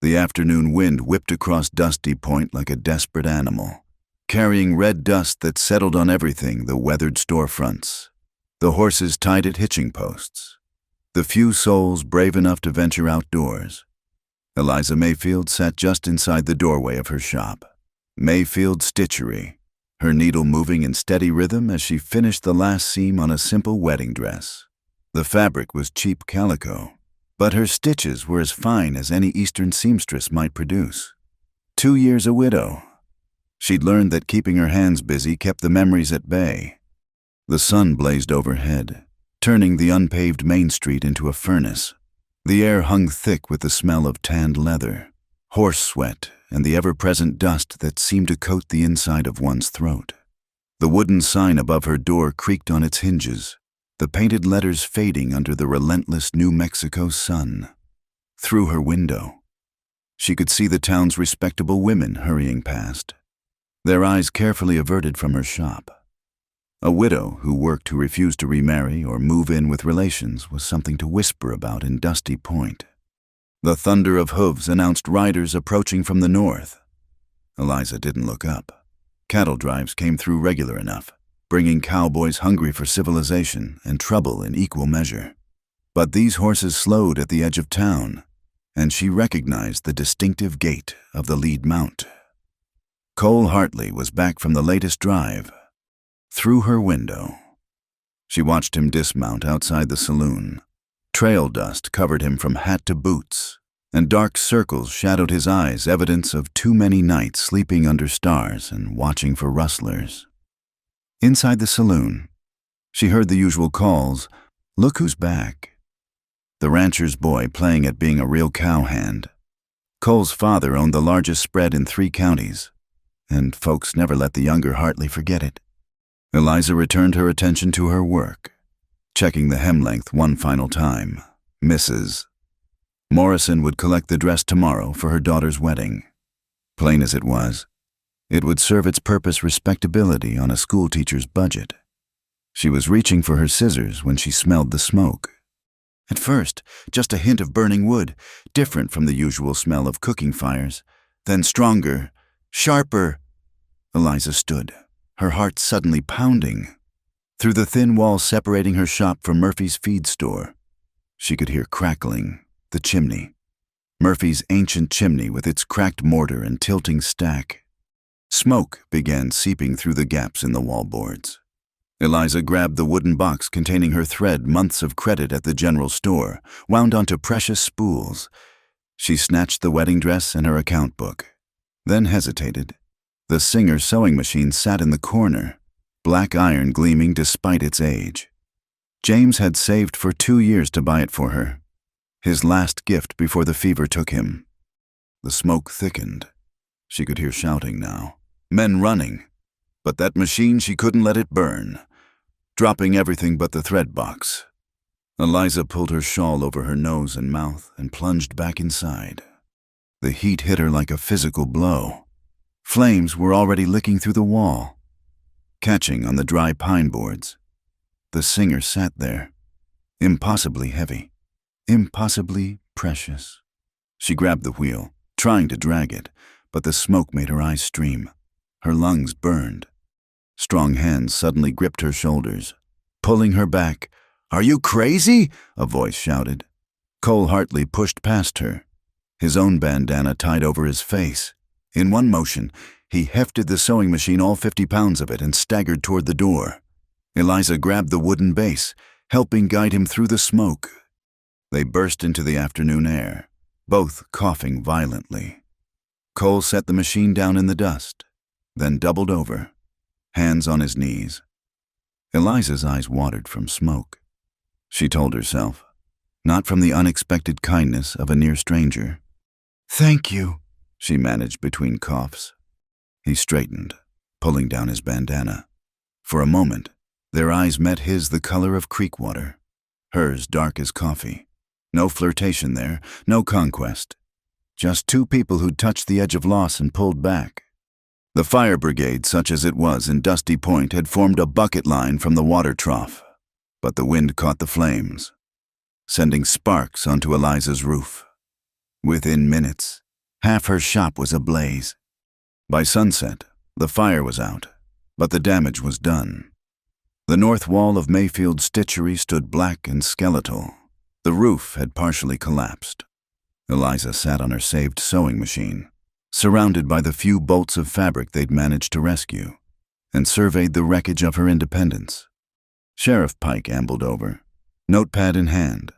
The afternoon wind whipped across Dusty Point like a desperate animal, carrying red dust that settled on everything: the weathered storefronts, the horses tied at hitching posts, the few souls brave enough to venture outdoors. Eliza Mayfield sat just inside the doorway of her shop, Mayfield Stitchery, her needle moving in steady rhythm as she finished the last seam on a simple wedding dress. The fabric was cheap calico, but her stitches were as fine as any Eastern seamstress might produce. 2 years a widow, she'd learned that keeping her hands busy kept the memories at bay. The sun blazed overhead, turning the unpaved Main Street into a furnace. The air hung thick with the smell of tanned leather, horse sweat, and the ever-present dust that seemed to coat the inside of one's throat. The wooden sign above her door creaked on its hinges, the painted letters fading under the relentless New Mexico sun. Through her window, she could see the town's respectable women hurrying past, their eyes carefully averted from her shop. A widow who refused to remarry or move in with relations was something to whisper about in Dusty Point. The thunder of hooves announced riders approaching from the north. Eliza didn't look up. Cattle drives came through regular enough, bringing cowboys hungry for civilization and trouble in equal measure. But these horses slowed at the edge of town, and she recognized the distinctive gait of the lead mount. Cole Hartley was back from the latest drive. Through her window, she watched him dismount outside the saloon. Trail dust covered him from hat to boots, and dark circles shadowed his eyes, evidence of too many nights sleeping under stars and watching for rustlers. Inside the saloon, she heard the usual calls: "Look who's back." The rancher's boy playing at being a real cowhand. Cole's father owned the largest spread in 3 counties, and folks never let the younger Hartley forget it. Eliza returned her attention to her work, checking the hem length one final time. Mrs. Morrison would collect the dress tomorrow for her daughter's wedding. Plain as it was, it would serve its purpose: respectability on a schoolteacher's budget. She was reaching for her scissors when she smelled the smoke. At first, just a hint of burning wood, different from the usual smell of cooking fires. Then stronger, sharper. Eliza stood, her heart suddenly pounding. Through the thin wall separating her shop from Murphy's feed store, she could hear crackling the chimney. Murphy's ancient chimney with its cracked mortar and tilting stack. Smoke began seeping through the gaps in the wallboards. Eliza grabbed the wooden box containing her thread, months of credit at the general store, wound onto precious spools. She snatched the wedding dress and her account book, then hesitated. The Singer sewing machine sat in the corner, black iron gleaming despite its age. James had saved for 2 years to buy it for her, his last gift before the fever took him. The smoke thickened. She could hear shouting now, men running, but that machine, she couldn't let it burn, dropping everything but the thread box. Eliza pulled her shawl over her nose and mouth and plunged back inside. The heat hit her like a physical blow. Flames were already licking through the wall, catching on the dry pine boards. The Singer sat there, impossibly heavy, impossibly precious. She grabbed the wheel, trying to drag it, but the smoke made her eyes stream. Her lungs burned. Strong hands suddenly gripped her shoulders, pulling her back. "Are you crazy?" a voice shouted. Cole Hartley pushed past her, his own bandana tied over his face. In one motion, he hefted the sewing machine, all 50 pounds of it, and staggered toward the door. Eliza grabbed the wooden base, helping guide him through the smoke. They burst into the afternoon air, both coughing violently. Cole set the machine down in the dust, then doubled over, hands on his knees. Eliza's eyes watered from smoke. She told herself, not from the unexpected kindness of a near stranger. "Thank you," she managed between coughs. He straightened, pulling down his bandana. For a moment, their eyes met his, the color of creek water, hers dark as coffee. No flirtation there, no conquest. Just 2 people who'd touched the edge of loss and pulled back. The fire brigade, such as it was in Dusty Point, had formed a bucket line from the water trough, but the wind caught the flames, sending sparks onto Eliza's roof. Within minutes, Half her shop was ablaze. By sunset, the fire was out, but the damage was done. The north wall of Mayfield's stitchery stood black and skeletal. The roof had partially collapsed. Eliza sat on her saved sewing machine, surrounded by the few bolts of fabric they'd managed to rescue, and surveyed the wreckage of her independence. Sheriff Pike ambled over, notepad in hand,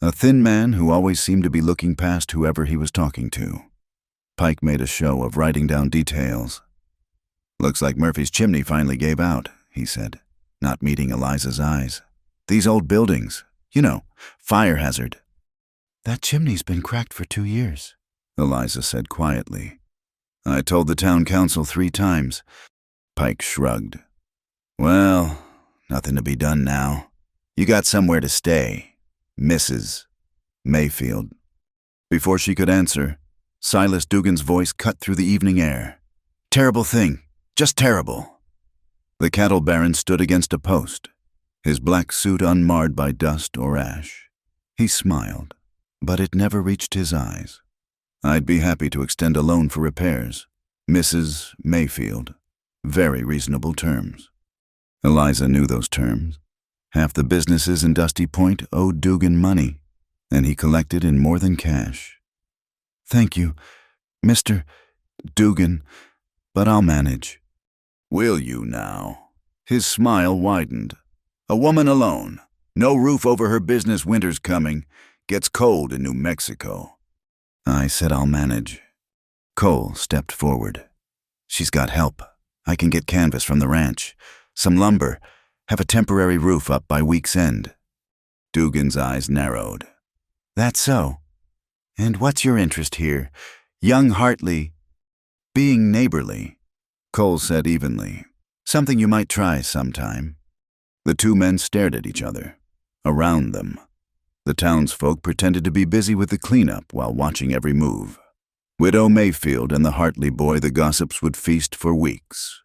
a thin man who always seemed to be looking past whoever he was talking to. Pike made a show of writing down details. "Looks like Murphy's chimney finally gave out," he said, not meeting Eliza's eyes. "These old buildings, fire hazard." "That chimney's been cracked for 2 years," Eliza said quietly. "I told the town council 3 times. Pike shrugged. "Well, nothing to be done now. You got somewhere to stay. Mrs. Mayfield." Before she could answer, Silas Dugan's voice cut through the evening air. "Terrible thing. Just terrible." The cattle baron stood against a post, his black suit unmarred by dust or ash. He smiled, but it never reached his eyes. "I'd be happy to extend a loan for repairs. Mrs. Mayfield. Very reasonable terms." Eliza knew those terms. Half the businesses in Dusty Point owed Dugan money, and he collected in more than cash. "Thank you, Mr. Dugan, but I'll manage." "Will you now?" His smile widened. "A woman alone, no roof over her business, winter's coming, gets cold in New Mexico." "I said I'll manage." Cole stepped forward. "She's got help. I can get canvas from the ranch, some lumber, have a temporary roof up by week's end." Dugan's eyes narrowed. "That's so. And what's your interest here? Young Hartley." "Being neighborly," Cole said evenly. "Something you might try sometime." The 2 men stared at each other. Around them, the townsfolk pretended to be busy with the cleanup while watching every move. Widow Mayfield and the Hartley boy the gossips would feast for weeks.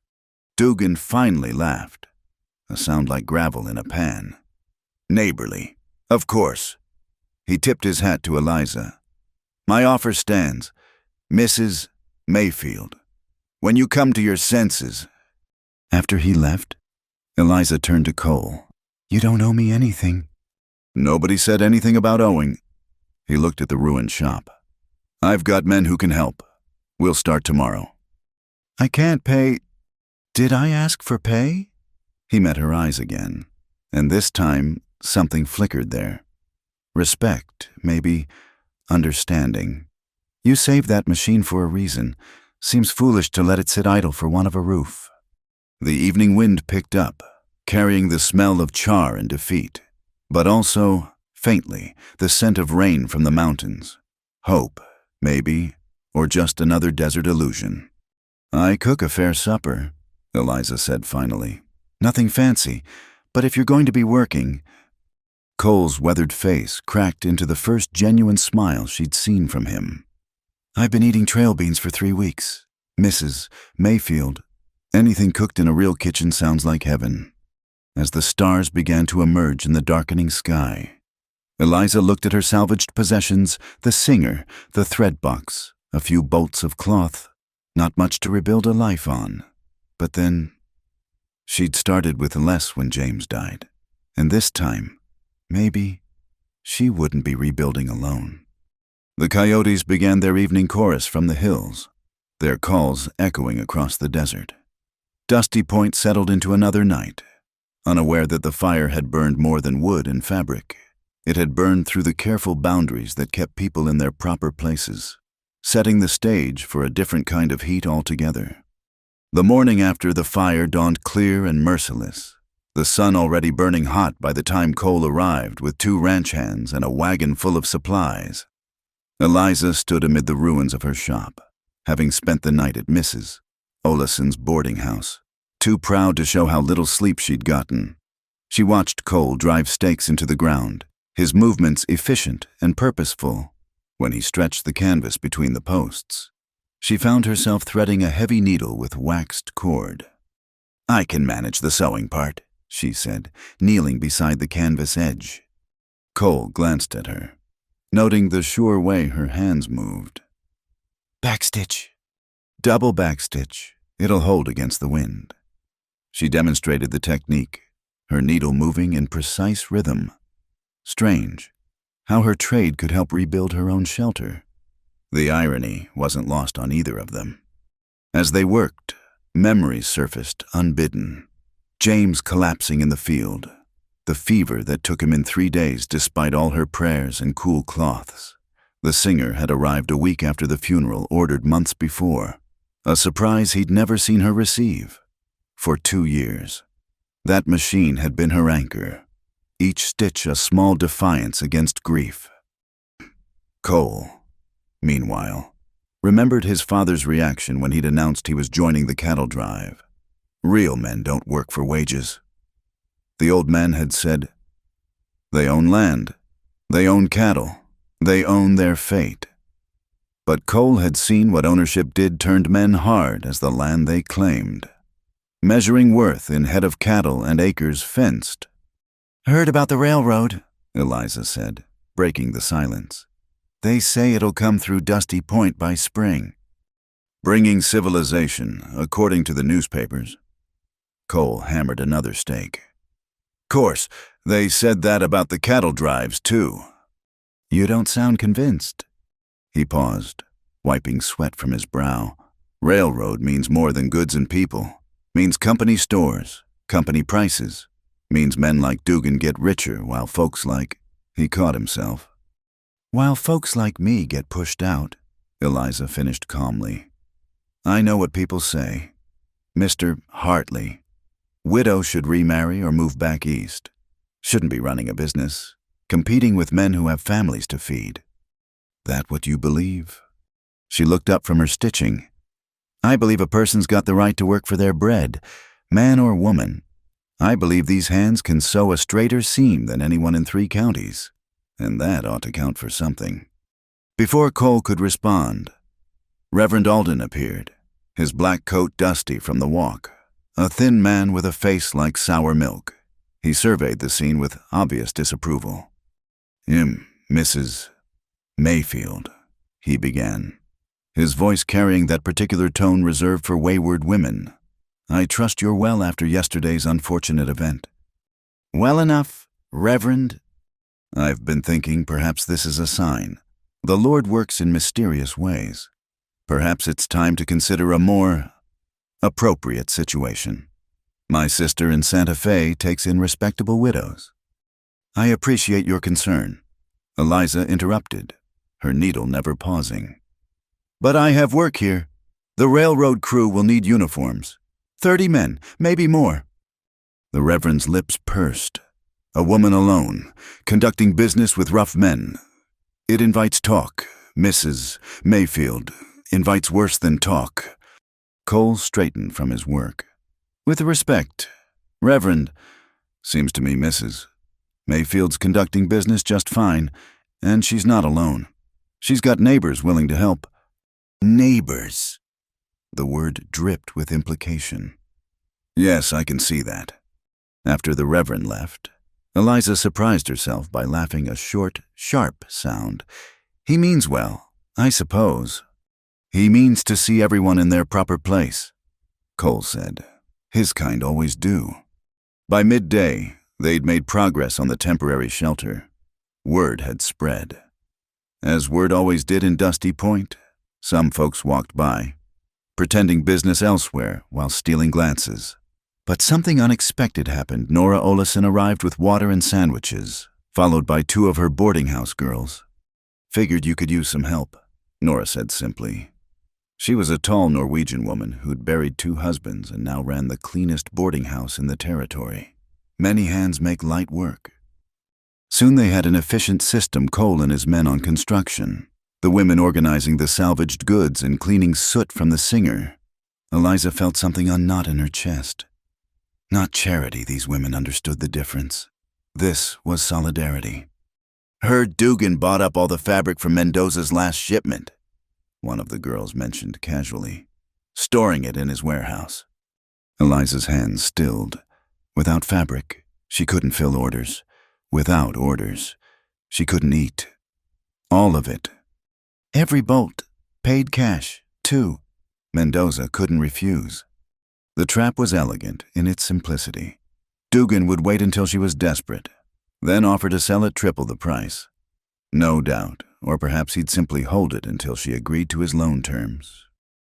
Dugan finally laughed, a sound like gravel in a pan. "Neighborly, of course." He tipped his hat to Eliza. "My offer stands, Mrs. Mayfield. When you come to your senses." After he left, Eliza turned to Cole. "You don't owe me anything." "Nobody said anything about owing." He looked at the ruined shop. "I've got men who can help. We'll start tomorrow." "I can't pay." "Did I ask for pay?" He met her eyes again, and this time something flickered there. Respect, maybe understanding. "You saved that machine for a reason. Seems foolish to let it sit idle for want of a roof." The evening wind picked up, carrying the smell of char and defeat, but also, faintly, the scent of rain from the mountains. Hope, maybe, or just another desert illusion. "I cook a fair supper," Eliza said finally. "Nothing fancy, but if you're going to be working—" Cole's weathered face cracked into the first genuine smile she'd seen from him. "I've been eating trail beans for 3 weeks. Mrs. Mayfield. Anything cooked in a real kitchen sounds like heaven." As the stars began to emerge in the darkening sky, Eliza looked at her salvaged possessions, the singer, the thread box, a few bolts of cloth. Not much to rebuild a life on. But then, she'd started with less when James died. And this time, maybe, she wouldn't be rebuilding alone. The coyotes began their evening chorus from the hills, their calls echoing across the desert. Dusty Point settled into another night, unaware that the fire had burned more than wood and fabric. It had burned through the careful boundaries that kept people in their proper places, setting the stage for a different kind of heat altogether. The morning after the fire dawned clear and merciless, the sun already burning hot by the time Cole arrived with 2 ranch hands and a wagon full of supplies. Eliza stood amid the ruins of her shop, having spent the night at Mrs. Olason's boarding house, too proud to show how little sleep she'd gotten. She watched Cole drive stakes into the ground, his movements efficient and purposeful. When he stretched the canvas between the posts, she found herself threading a heavy needle with waxed cord. "I can manage the sewing part," she said, kneeling beside the canvas edge. Cole glanced at her, noting the sure way her hands moved. Backstitch. Double backstitch. It'll hold against the wind. She demonstrated the technique, her needle moving in precise rhythm. Strange, how her trade could help rebuild her own shelter. The irony wasn't lost on either of them. As they worked, memories surfaced unbidden. James collapsing in the field, the fever that took him in 3 days despite all her prayers and cool cloths. The singer had arrived a week after the funeral ordered months before, a surprise he'd never seen her receive. For 2 years, that machine had been her anchor, each stitch a small defiance against grief. Cole, meanwhile, remembered his father's reaction when he'd announced he was joining the cattle drive. Real men don't work for wages. The old man had said, they own land, they own cattle, they own their fate. But Cole had seen what ownership did turned men hard as the land they claimed, measuring worth in head of cattle and acres fenced. "Heard about the railroad," Eliza said, breaking the silence. "They say it'll come through Dusty Point by spring." Bringing civilization, according to the newspapers. Cole hammered another stake. "Course, they said that about the cattle drives, too." "You don't sound convinced." He paused, wiping sweat from his brow. "Railroad means more than goods and people. Means company stores, company prices. Means men like Dugan get richer while folks like—" He caught himself. "While folks like me get pushed out," Eliza finished calmly. "I know what people say. Mr. Hartley. Widow should remarry or move back east. Shouldn't be running a business, competing with men who have families to feed." "That what you believe?" She looked up from her stitching. "I believe a person's got the right to work for their bread, man or woman. I believe these hands can sew a straighter seam than anyone in 3 counties, and that ought to count for something." Before Cole could respond, Reverend Alden appeared, his black coat dusty from the walk, a thin man with a face like sour milk. He surveyed the scene with obvious disapproval. "Mrs. Mayfield," he began, his voice carrying that particular tone reserved for wayward women. "I trust you're well after yesterday's unfortunate event." "Well enough, Reverend." "I've been thinking perhaps this is a sign. The Lord works in mysterious ways. Perhaps it's time to consider a more appropriate situation. My sister in Santa Fe takes in respectable widows." "I appreciate your concern," Eliza interrupted, her needle never pausing. "But I have work here. The railroad crew will need uniforms. 30 men, maybe more." The Reverend's lips pursed. A woman alone, conducting business with rough men. It invites talk. Mrs. Mayfield invites worse than talk. Cole straightened from his work. "With respect, Reverend, seems to me Mrs. Mayfield's conducting business just fine, and she's not alone. She's got neighbors willing to help." "Neighbors?" The word dripped with implication. "Yes, I can see that." After the Reverend left, Eliza surprised herself by laughing a short, sharp sound. "He means well, I suppose." "He means to see everyone in their proper place," Cole said. "His kind always do." By midday, they'd made progress on the temporary shelter. Word had spread. As word always did in Dusty Point, some folks walked by, pretending business elsewhere while stealing glances. But something unexpected happened. Nora Olison arrived with water and sandwiches, followed by 2 of her boarding house girls. "Figured you could use some help," Nora said simply. She was a tall Norwegian woman who'd buried 2 husbands and now ran the cleanest boarding house in the territory. Many hands make light work. Soon they had an efficient system, Cole and his men on construction, the women organizing the salvaged goods and cleaning soot from the singer. Eliza felt something unknot in her chest. Not charity, these women understood the difference. This was solidarity. "Heard Dugan bought up all the fabric from Mendoza's last shipment," one of the girls mentioned casually, "storing it in his warehouse." Eliza's hands stilled. Without fabric, she couldn't fill orders. Without orders, she couldn't eat. All of it. "Every bolt," Paid cash, too. Mendoza couldn't refuse. The trap was elegant in its simplicity. Dugan would wait until she was desperate, then offer to sell at triple the price. No doubt, or perhaps he'd simply hold it until she agreed to his loan terms.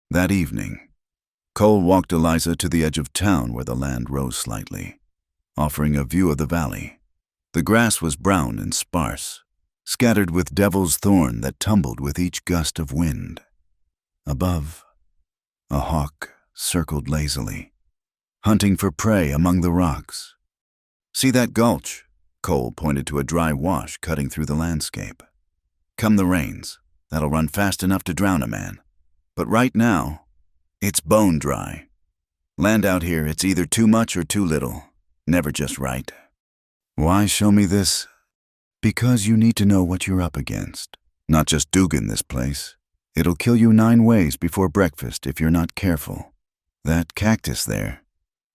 That evening, Cole walked Eliza to the edge of town where the land rose slightly, offering a view of the valley. The grass was brown and sparse, scattered with devil's thorn that tumbled with each gust of wind. Above, a hawk circled lazily, hunting for prey among the rocks. See that gulch? Cole pointed to a dry wash cutting through the landscape. Come the rains, that'll run fast enough to drown a man. But right now, it's bone dry. Land out here, it's either too much or too little, never just right. Why show me this? Because you need to know what you're up against. Not just Dugan this place. It'll kill you 9 ways before breakfast if you're not careful. That cactus there.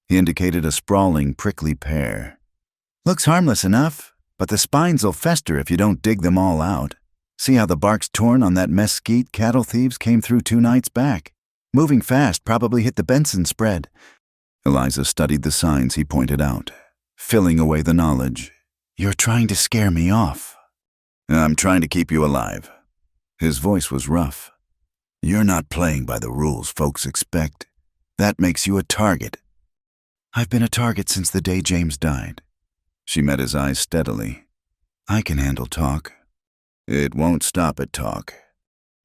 He indicated a sprawling, prickly pear. Looks harmless enough, but the spines'll fester if you don't dig them all out. See how the bark's torn on that mesquite cattle thieves came through 2 nights back. Moving fast, probably hit the Benson spread. Eliza studied the signs he pointed out, filling away the knowledge. You're trying to scare me off. I'm trying to keep you alive. His voice was rough. You're not playing by the rules folks expect. That makes you a target. I've been a target since the day James died. She met his eyes steadily. I can handle talk. It won't stop at talk.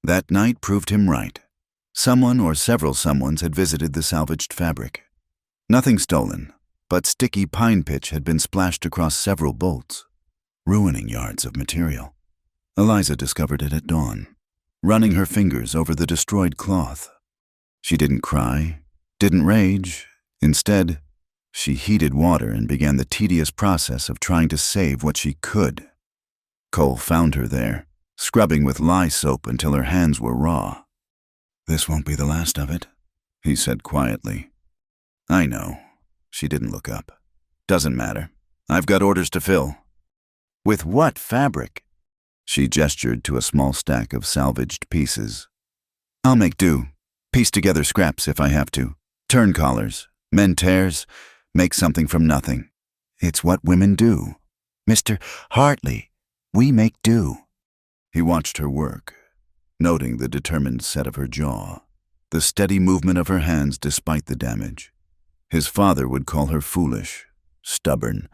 That night proved him right. Someone or several someones had visited the salvaged fabric. Nothing stolen, but sticky pine pitch had been splashed across several bolts, ruining yards of material. Eliza discovered it at dawn, running her fingers over the destroyed cloth. She didn't cry, didn't rage. Instead, she heated water and began the tedious process of trying to save what she could. Cole found her there, scrubbing with lye soap until her hands were raw. This won't be the last of it, he said quietly. I know. She didn't look up. Doesn't matter. I've got orders to fill. With what fabric? She gestured to a small stack of salvaged pieces. I'll make do. Piece together scraps if I have to. Turn collars, mend tears, make something from nothing. It's what women do. Mr. Hartley, we make do. He watched her work, noting the determined set of her jaw, the steady movement of her hands despite the damage. His father would call her foolish, stubborn.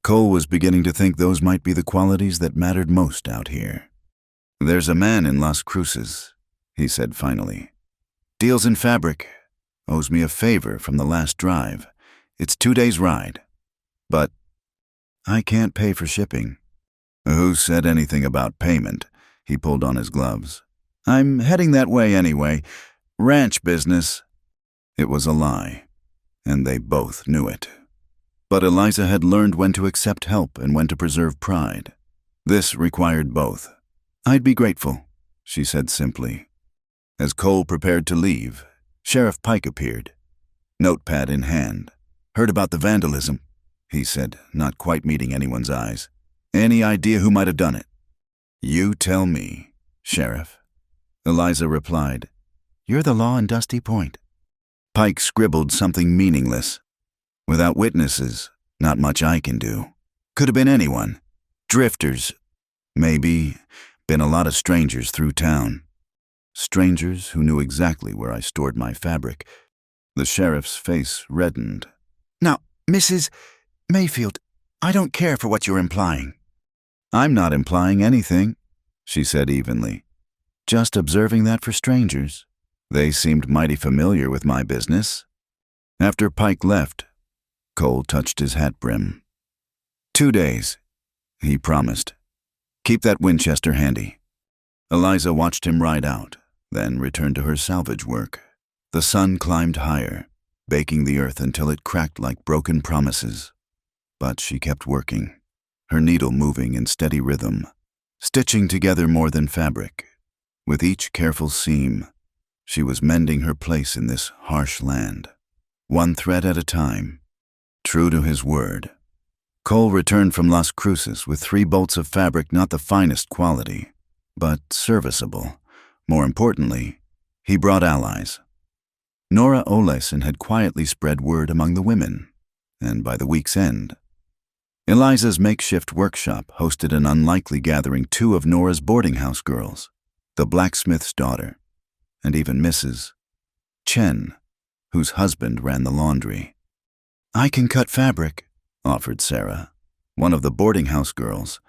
Cole was beginning to think those might be the qualities that mattered most out here. There's a man in Las Cruces, he said finally. Deals in fabric. Owes me a favor from the last drive. It's 2 days' ride. But I can't pay for shipping. Who said anything about payment? He pulled on his gloves. I'm heading that way anyway. Ranch business. It was a lie, and they both knew it. But Eliza had learned when to accept help and when to preserve pride. This required both. I'd be grateful, she said simply. As Cole prepared to leave, Sheriff Pike appeared, notepad in hand. Heard about the vandalism, he said, not quite meeting anyone's eyes. Any idea who might have done it? You tell me, Sheriff. Eliza replied, You're the law in Dusty Point. Pike scribbled something meaningless. Without witnesses, not much I can do. Could have been anyone. Drifters. Maybe. Been a lot of strangers through town. Strangers who knew exactly where I stored my fabric. The sheriff's face reddened. Now, Mrs. Mayfield, I don't care for what you're implying. I'm not implying anything, she said evenly. Just observing that for strangers. They seemed mighty familiar with my business. After Pike left, Cole touched his hat brim. 2 days, he promised. Keep that Winchester handy. Eliza watched him ride out, then returned to her salvage work. The sun climbed higher, baking the earth until it cracked like broken promises. But she kept working, her needle moving in steady rhythm, stitching together more than fabric. With each careful seam, she was mending her place in this harsh land, one thread at a time. True to his word, Cole returned from Las Cruces with 3 bolts of fabric not the finest quality, but serviceable, More importantly, he brought allies. Nora Olason had quietly spread word among the women, and by the week's end, Eliza's makeshift workshop hosted an unlikely gathering. Two of Nora's boarding house girls, the blacksmith's daughter, and even Mrs. Chen, whose husband ran the laundry. "I can cut fabric," offered Sarah, one of the boarding house girls.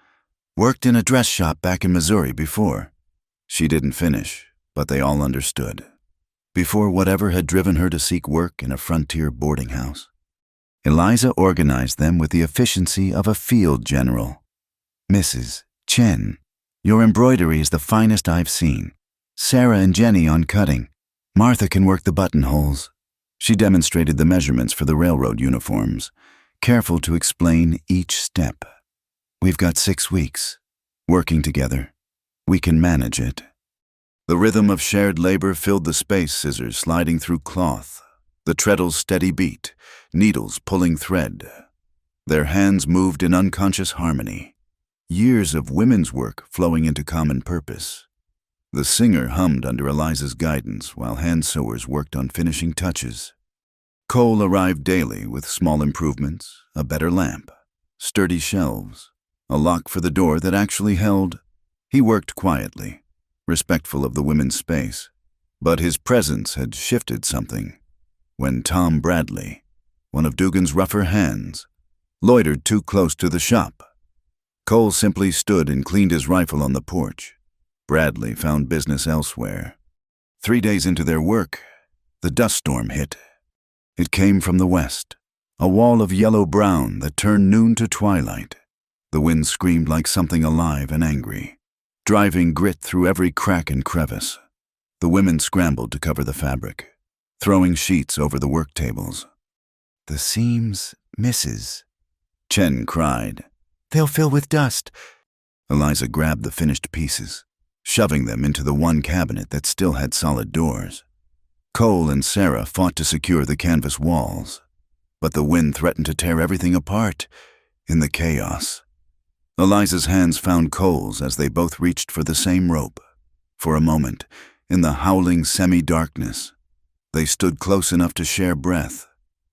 "Worked in a dress shop back in Missouri before." She didn't finish, but they all understood. Before whatever had driven her to seek work in a frontier boarding house, Eliza organized them with the efficiency of a field general. "Mrs. Chen, your embroidery is the finest I've seen. Sarah and Jenny on cutting. Martha can work the buttonholes." She demonstrated the measurements for the railroad uniforms, careful to explain each step. "We've got 6 weeks. Working together, we can manage it." The rhythm of shared labor filled the space, scissors sliding through cloth, the treadle's steady beat, needles pulling thread. Their hands moved in unconscious harmony, years of women's work flowing into common purpose. The singer hummed under Eliza's guidance while hand sewers worked on finishing touches. Cole arrived daily with small improvements, a better lamp, sturdy shelves, a lock for the door that actually held. He worked quietly, respectful of the women's space, but his presence had shifted something when Tom Bradley, one of Dugan's rougher hands, loitered too close to the shop. Cole simply stood and cleaned his rifle on the porch. Bradley found business elsewhere. 3 days into their work, the dust storm hit. It came from the west, a wall of yellow-brown that turned noon to twilight. The wind screamed like something alive and angry, driving grit through every crack and crevice. The women scrambled to cover the fabric, throwing sheets over the work tables. "The seams misses," Chen cried. "They'll fill with dust." Eliza grabbed the finished pieces, shoving them into the one cabinet that still had solid doors. Cole and Sarah fought to secure the canvas walls, but the wind threatened to tear everything apart in the chaos. Eliza's hands found Cole's as they both reached for the same rope. For a moment, in the howling semi-darkness, they stood close enough to share breath.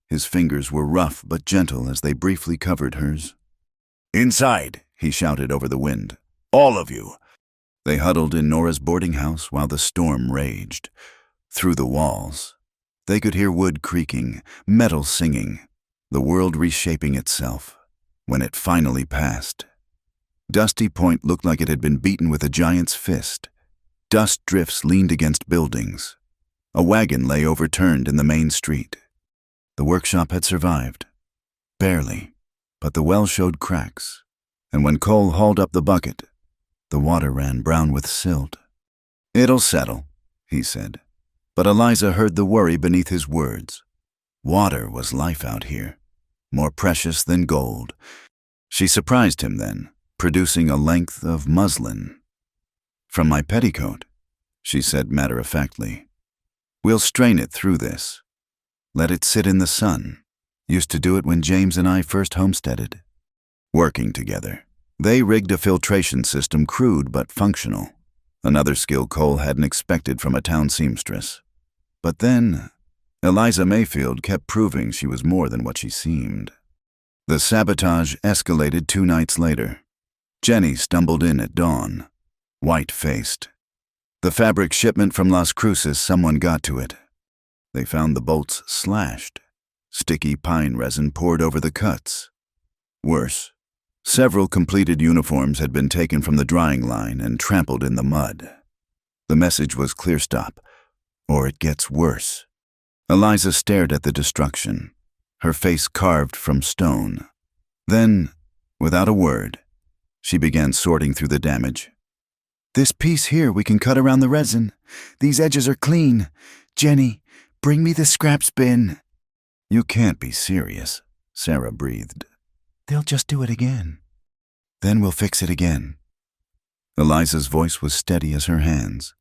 His fingers were rough but gentle as they briefly covered hers. "Inside," he shouted over the wind. "All of you." They huddled in Nora's boarding house while the storm raged. Through the walls, they could hear wood creaking, metal singing, the world reshaping itself. When it finally passed, Dusty Point looked like it had been beaten with a giant's fist. Dust drifts leaned against buildings. A wagon lay overturned in the main street. The workshop had survived. Barely, but the well showed cracks, and when Cole hauled up the bucket, the water ran brown with silt. "It'll settle," he said, but Eliza heard the worry beneath his words. Water was life out here, more precious than gold. She surprised him then, producing a length of muslin. "From my petticoat," she said matter-of-factly. "We'll strain it through this. Let it sit in the sun. Used to do it when James and I first homesteaded." Working together, they rigged a filtration system, crude but functional, another skill Cole hadn't expected from a town seamstress. But then, Eliza Mayfield kept proving she was more than what she seemed. The sabotage escalated 2 nights later. Jenny stumbled in at dawn, white-faced. The fabric shipment from Las Cruces, someone got to it. They found the bolts slashed, sticky pine resin poured over the cuts. Worse, several completed uniforms had been taken from the drying line and trampled in the mud. The message was clear: stop, or it gets worse. Eliza stared at the destruction, her face carved from stone. Then, without a word, she began sorting through the damage. "This piece here we can cut around the resin. These edges are clean. Jenny, bring me the scraps bin." "You can't be serious," Sarah breathed. "They'll just do it again. Then we'll fix it again." Eliza's voice was steady as her hands.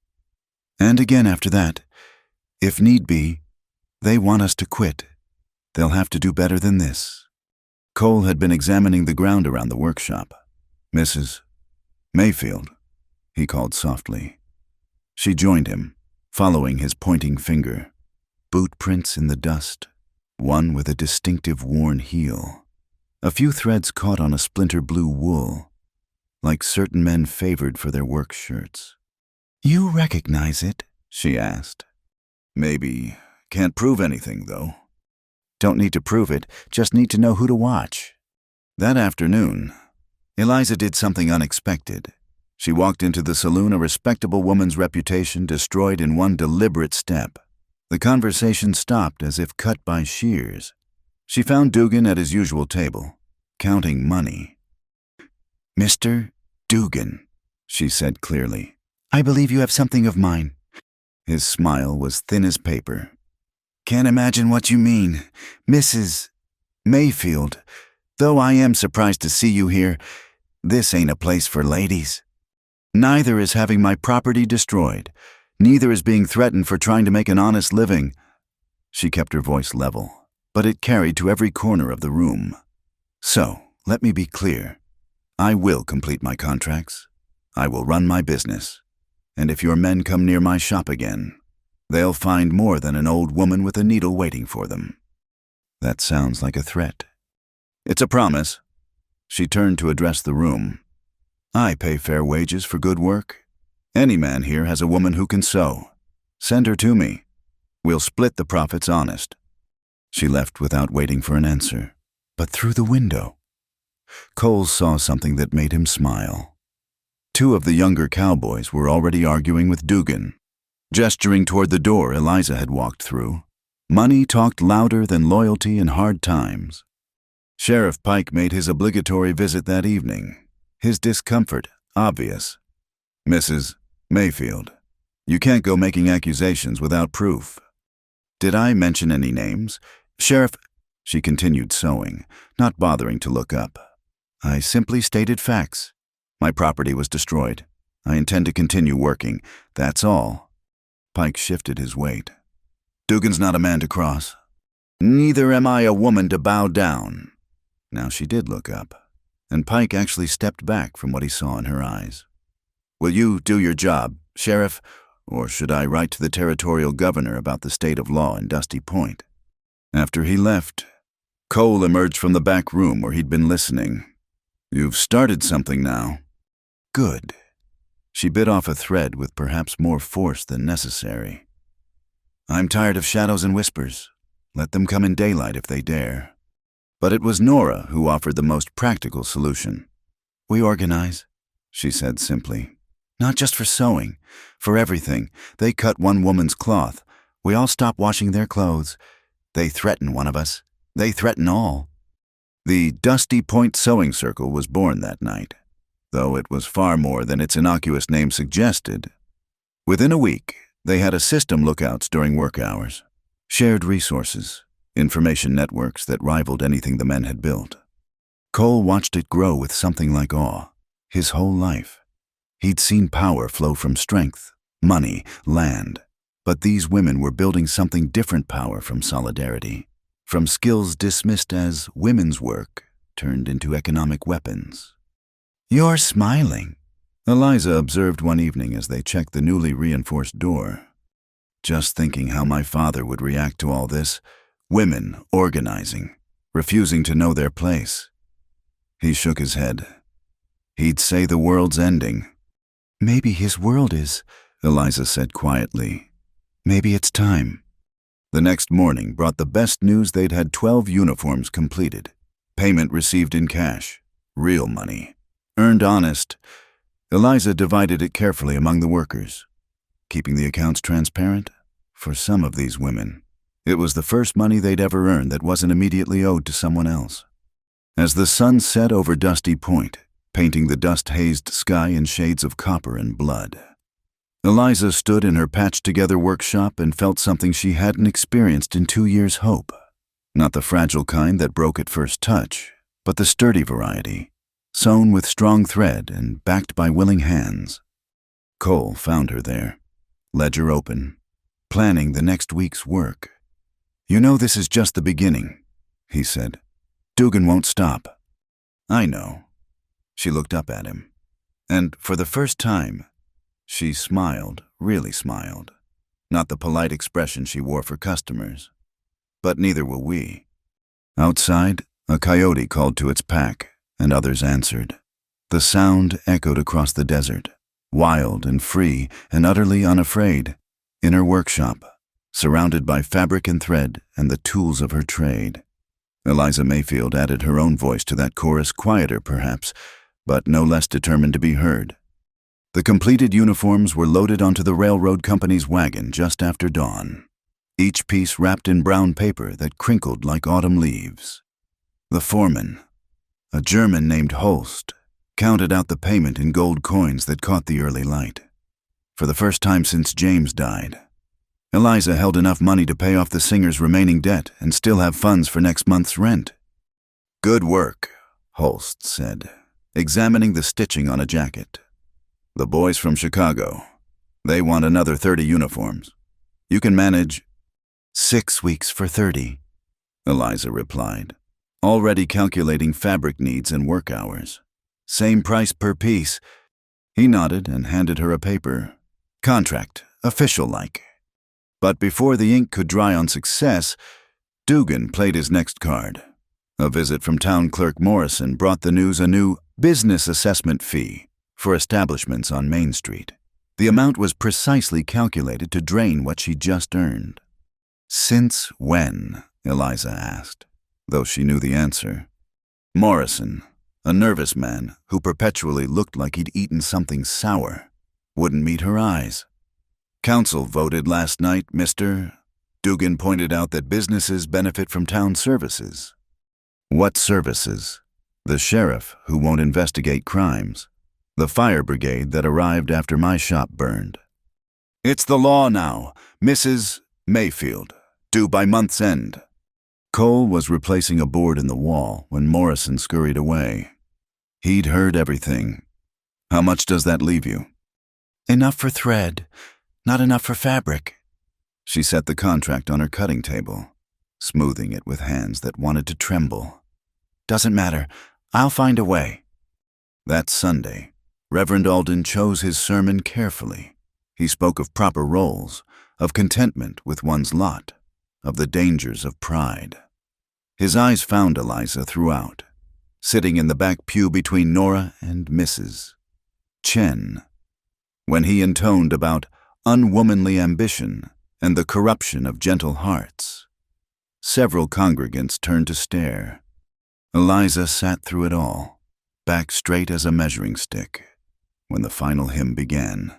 "And again after that. If need be, they want us to quit. They'll have to do better than this." Cole had been examining the ground around the workshop. "Mrs. Mayfield," he called softly. She joined him, following his pointing finger. Boot prints in the dust, one with a distinctive worn heel. A few threads caught on a splinter blue wool, like certain men favored for their work shirts. "You recognize it?" she asked. "Maybe. Can't prove anything, though." "Don't need to prove it, just need to know who to watch." That afternoon, Eliza did something unexpected. She walked into the saloon, a respectable woman's reputation destroyed in one deliberate step. The conversation stopped as if cut by shears. She found Dugan at his usual table, counting money. "Mr. Dugan," she said clearly, "I believe you have something of mine." His smile was thin as paper. "Can't imagine what you mean, Mrs. Mayfield. Though I am surprised to see you here, this ain't a place for ladies. Neither is having my property destroyed. Neither is being threatened for trying to make an honest living." She kept her voice level, but it carried to every corner of the room. "So, let me be clear. I will complete my contracts. I will run my business. And if your men come near my shop again, they'll find more than an old woman with a needle waiting for them." That sounds like a threat. "It's a promise." She turned to address the room. "I pay fair wages for good work. Any man here has a woman who can sew. Send her to me. We'll split the profits honest." She left without waiting for an answer. But through the window, Cole saw something that made him smile. Two of the younger cowboys were already arguing with Dugan. Gesturing toward the door Eliza had walked through, money talked louder than loyalty in hard times. Sheriff Pike made his obligatory visit that evening, his discomfort obvious. "Mrs. Mayfield, you can't go making accusations without proof." "Did I mention any names? Sheriff," she continued sewing, not bothering to look up. "I simply stated facts. My property was destroyed. I intend to continue working. That's all." Pike shifted his weight. "Dugan's not a man to cross. Neither am I a woman to bow down." Now she did look up, and Pike actually stepped back from what he saw in her eyes. "Will you do your job, Sheriff, or should I write to the territorial governor about the state of law in Dusty Point?" After he left, Cole emerged from the back room where he'd been listening. "You've started something now." "Good." She bit off a thread with perhaps more force than necessary. "I'm tired of shadows and whispers. Let them come in daylight if they dare." But it was Nora who offered the most practical solution. "We organize," she said simply. "Not just for sewing, for everything. They cut one woman's cloth. We all stop washing their clothes. They threaten one of us. They threaten all." The Dusty Point Sewing Circle was born that night, though it was far more than its innocuous name suggested. Within a week, they had assistant lookouts during work hours, shared resources, information networks that rivaled anything the men had built. Cole watched it grow with something like awe. His whole life, he'd seen power flow from strength, money, land. But these women were building something different: power from solidarity, from skills dismissed as women's work turned into economic weapons. "You're smiling," Eliza observed one evening as they checked the newly reinforced door. "Just thinking how my father would react to all this. Women organizing, refusing to know their place." He shook his head. "He'd say the world's ending." "Maybe his world is," Eliza said quietly. "Maybe it's time." The next morning brought the best news: they'd had 12 uniforms completed. Payment received in cash. Real money. Earned honest. Eliza divided it carefully among the workers, keeping the accounts transparent. For some of these women, it was the first money they'd ever earned that wasn't immediately owed to someone else. As the sun set over Dusty Point, painting the dust-hazed sky in shades of copper and blood, Eliza stood in her patched-together workshop and felt something she hadn't experienced in 2 years' hope. Not the fragile kind that broke at first touch, but the sturdy variety, sewn with strong thread and backed by willing hands. Cole found her there, ledger open, planning the next week's work. "You know this is just the beginning," he said. "Dugan won't stop." "I know." She looked up at him, and for the first time, she smiled really smiled, not the polite expression she wore for customers. But neither will we. Outside, a coyote called to its pack, and others answered. The sound echoed across the desert, wild and free and utterly unafraid, in her workshop, surrounded by fabric and thread and the tools of her trade. Eliza Mayfield added her own voice to that chorus, quieter perhaps, but no less determined to be heard. The completed uniforms were loaded onto the railroad company's wagon just after dawn, each piece wrapped in brown paper that crinkled like autumn leaves. The foreman, a German named Holst, counted out the payment in gold coins that caught the early light. For the first time since James died, Eliza held enough money to pay off the singer's remaining debt and still have funds for next month's rent. "Good work," Holst said, examining the stitching on a jacket. "The boys from Chicago. They want another 30 uniforms. You can manage 6 weeks for 30, Eliza replied, already calculating fabric needs and work hours. Same price per piece. He nodded and handed her a paper. Contract, official-like. But before the ink could dry on success, Dugan played his next card. A visit from town clerk Morrison brought the news a new business assessment fee for establishments on Main Street. The amount was precisely calculated to drain what she just earned. "Since when?" Eliza asked, though she knew the answer. Morrison, a nervous man who perpetually looked like he'd eaten something sour, wouldn't meet her eyes. "Council voted last night, Mr." Dugan pointed out that businesses benefit from town services. "What services?" "The sheriff, who won't investigate crimes. The fire brigade that arrived after my shop burned. It's the law now, Mrs. Mayfield, due by month's end." Cole was replacing a board in the wall when Morrison scurried away. He'd heard everything. "How much does that leave you?" "Enough for thread, not enough for fabric." She set the contract on her cutting table, smoothing it with hands that wanted to tremble. "Doesn't matter. I'll find a way." That Sunday, Reverend Alden chose his sermon carefully. He spoke of proper roles, of contentment with one's lot, of the dangers of pride. His eyes found Eliza throughout, sitting in the back pew between Nora and Mrs. Chen. When he intoned about unwomanly ambition and the corruption of gentle hearts, several congregants turned to stare. Eliza sat through it all, back straight as a measuring stick, when the final hymn began.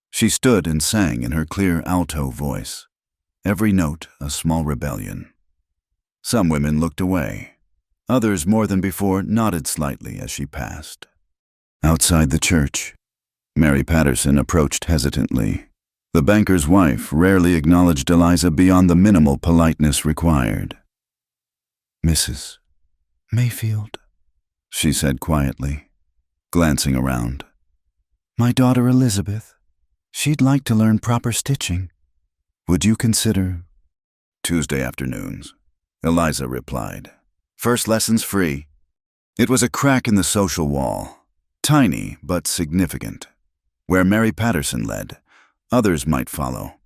She stood and sang in her clear alto voice, every note a small rebellion. Some women looked away. Others, more than before, nodded slightly as she passed. Outside the church, Mary Patterson approached hesitantly. The banker's wife rarely acknowledged Eliza beyond the minimal politeness required. "Mrs. Mayfield," she said quietly, glancing around. "My daughter Elizabeth. She'd like to learn proper stitching. Would you consider—" "Tuesday afternoons," Eliza replied. "First lessons free." It was a crack in the social wall, tiny but significant. Where Mary Patterson led, others might follow.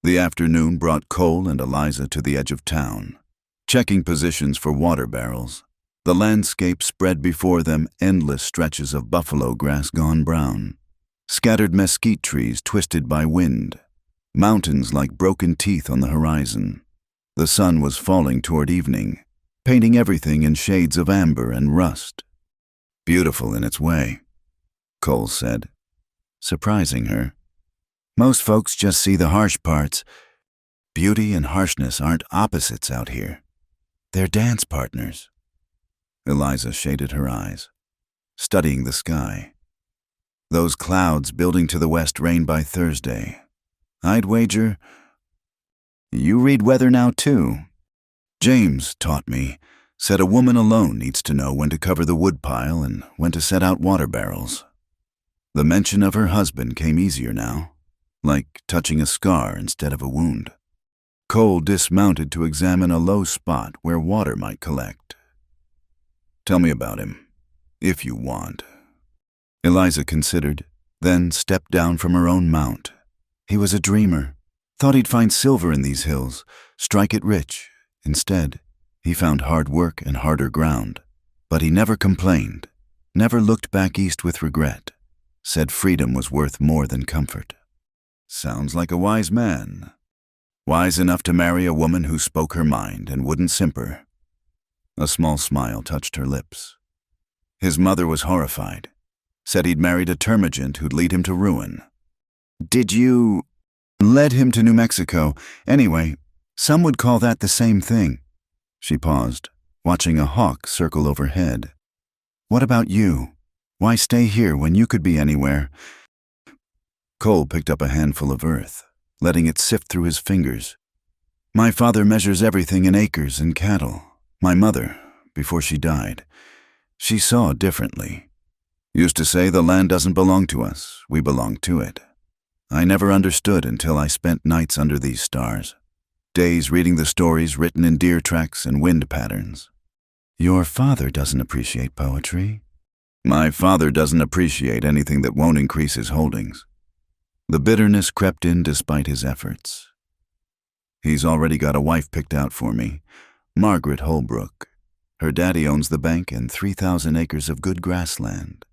The afternoon brought Cole and Eliza to the edge of town, checking positions for water barrels. The landscape spread before them endless stretches of buffalo grass gone brown, scattered mesquite trees twisted by wind, mountains like broken teeth on the horizon. The sun was falling toward evening, painting everything in shades of amber and rust. "Beautiful in its way," Cole said, surprising her. "Most folks just see the harsh parts. Beauty and harshness aren't opposites out here. They're dance partners." Eliza shaded her eyes, studying the sky. Those clouds building to the west rain by Thursday. I'd wager— "You read weather now, too." "James taught me, said a woman alone needs to know when to cover the woodpile and when to set out water barrels." The mention of her husband came easier now, like touching a scar instead of a wound. Cole dismounted to examine a low spot where water might collect. "Tell me about him, if you want." Eliza considered, then stepped down from her own mount. He was a dreamer. Thought he'd find silver in these hills, strike it rich. Instead, he found hard work and harder ground. But he never complained, never looked back east with regret, said freedom was worth more than comfort. Sounds like a wise man. Wise enough to marry a woman who spoke her mind and wouldn't simper. A small smile touched her lips. His mother was horrified, said he'd married a termagant who'd lead him to ruin. Did you... Led him to New Mexico. Anyway, some would call that the same thing. She paused, watching a hawk circle overhead. What about you? Why stay here when you could be anywhere? Cole picked up a handful of earth, letting it sift through his fingers. My father measures everything in acres and cattle. My mother, before she died, she saw differently. Used to say the land doesn't belong to us, we belong to it. I never understood until I spent nights under these stars, days reading the stories written in deer tracks and wind patterns. Your father doesn't appreciate poetry. My father doesn't appreciate anything that won't increase his holdings. The bitterness crept in despite his efforts. He's already got a wife picked out for me, Margaret Holbrook. Her daddy owns the bank and 3,000 acres of good grassland.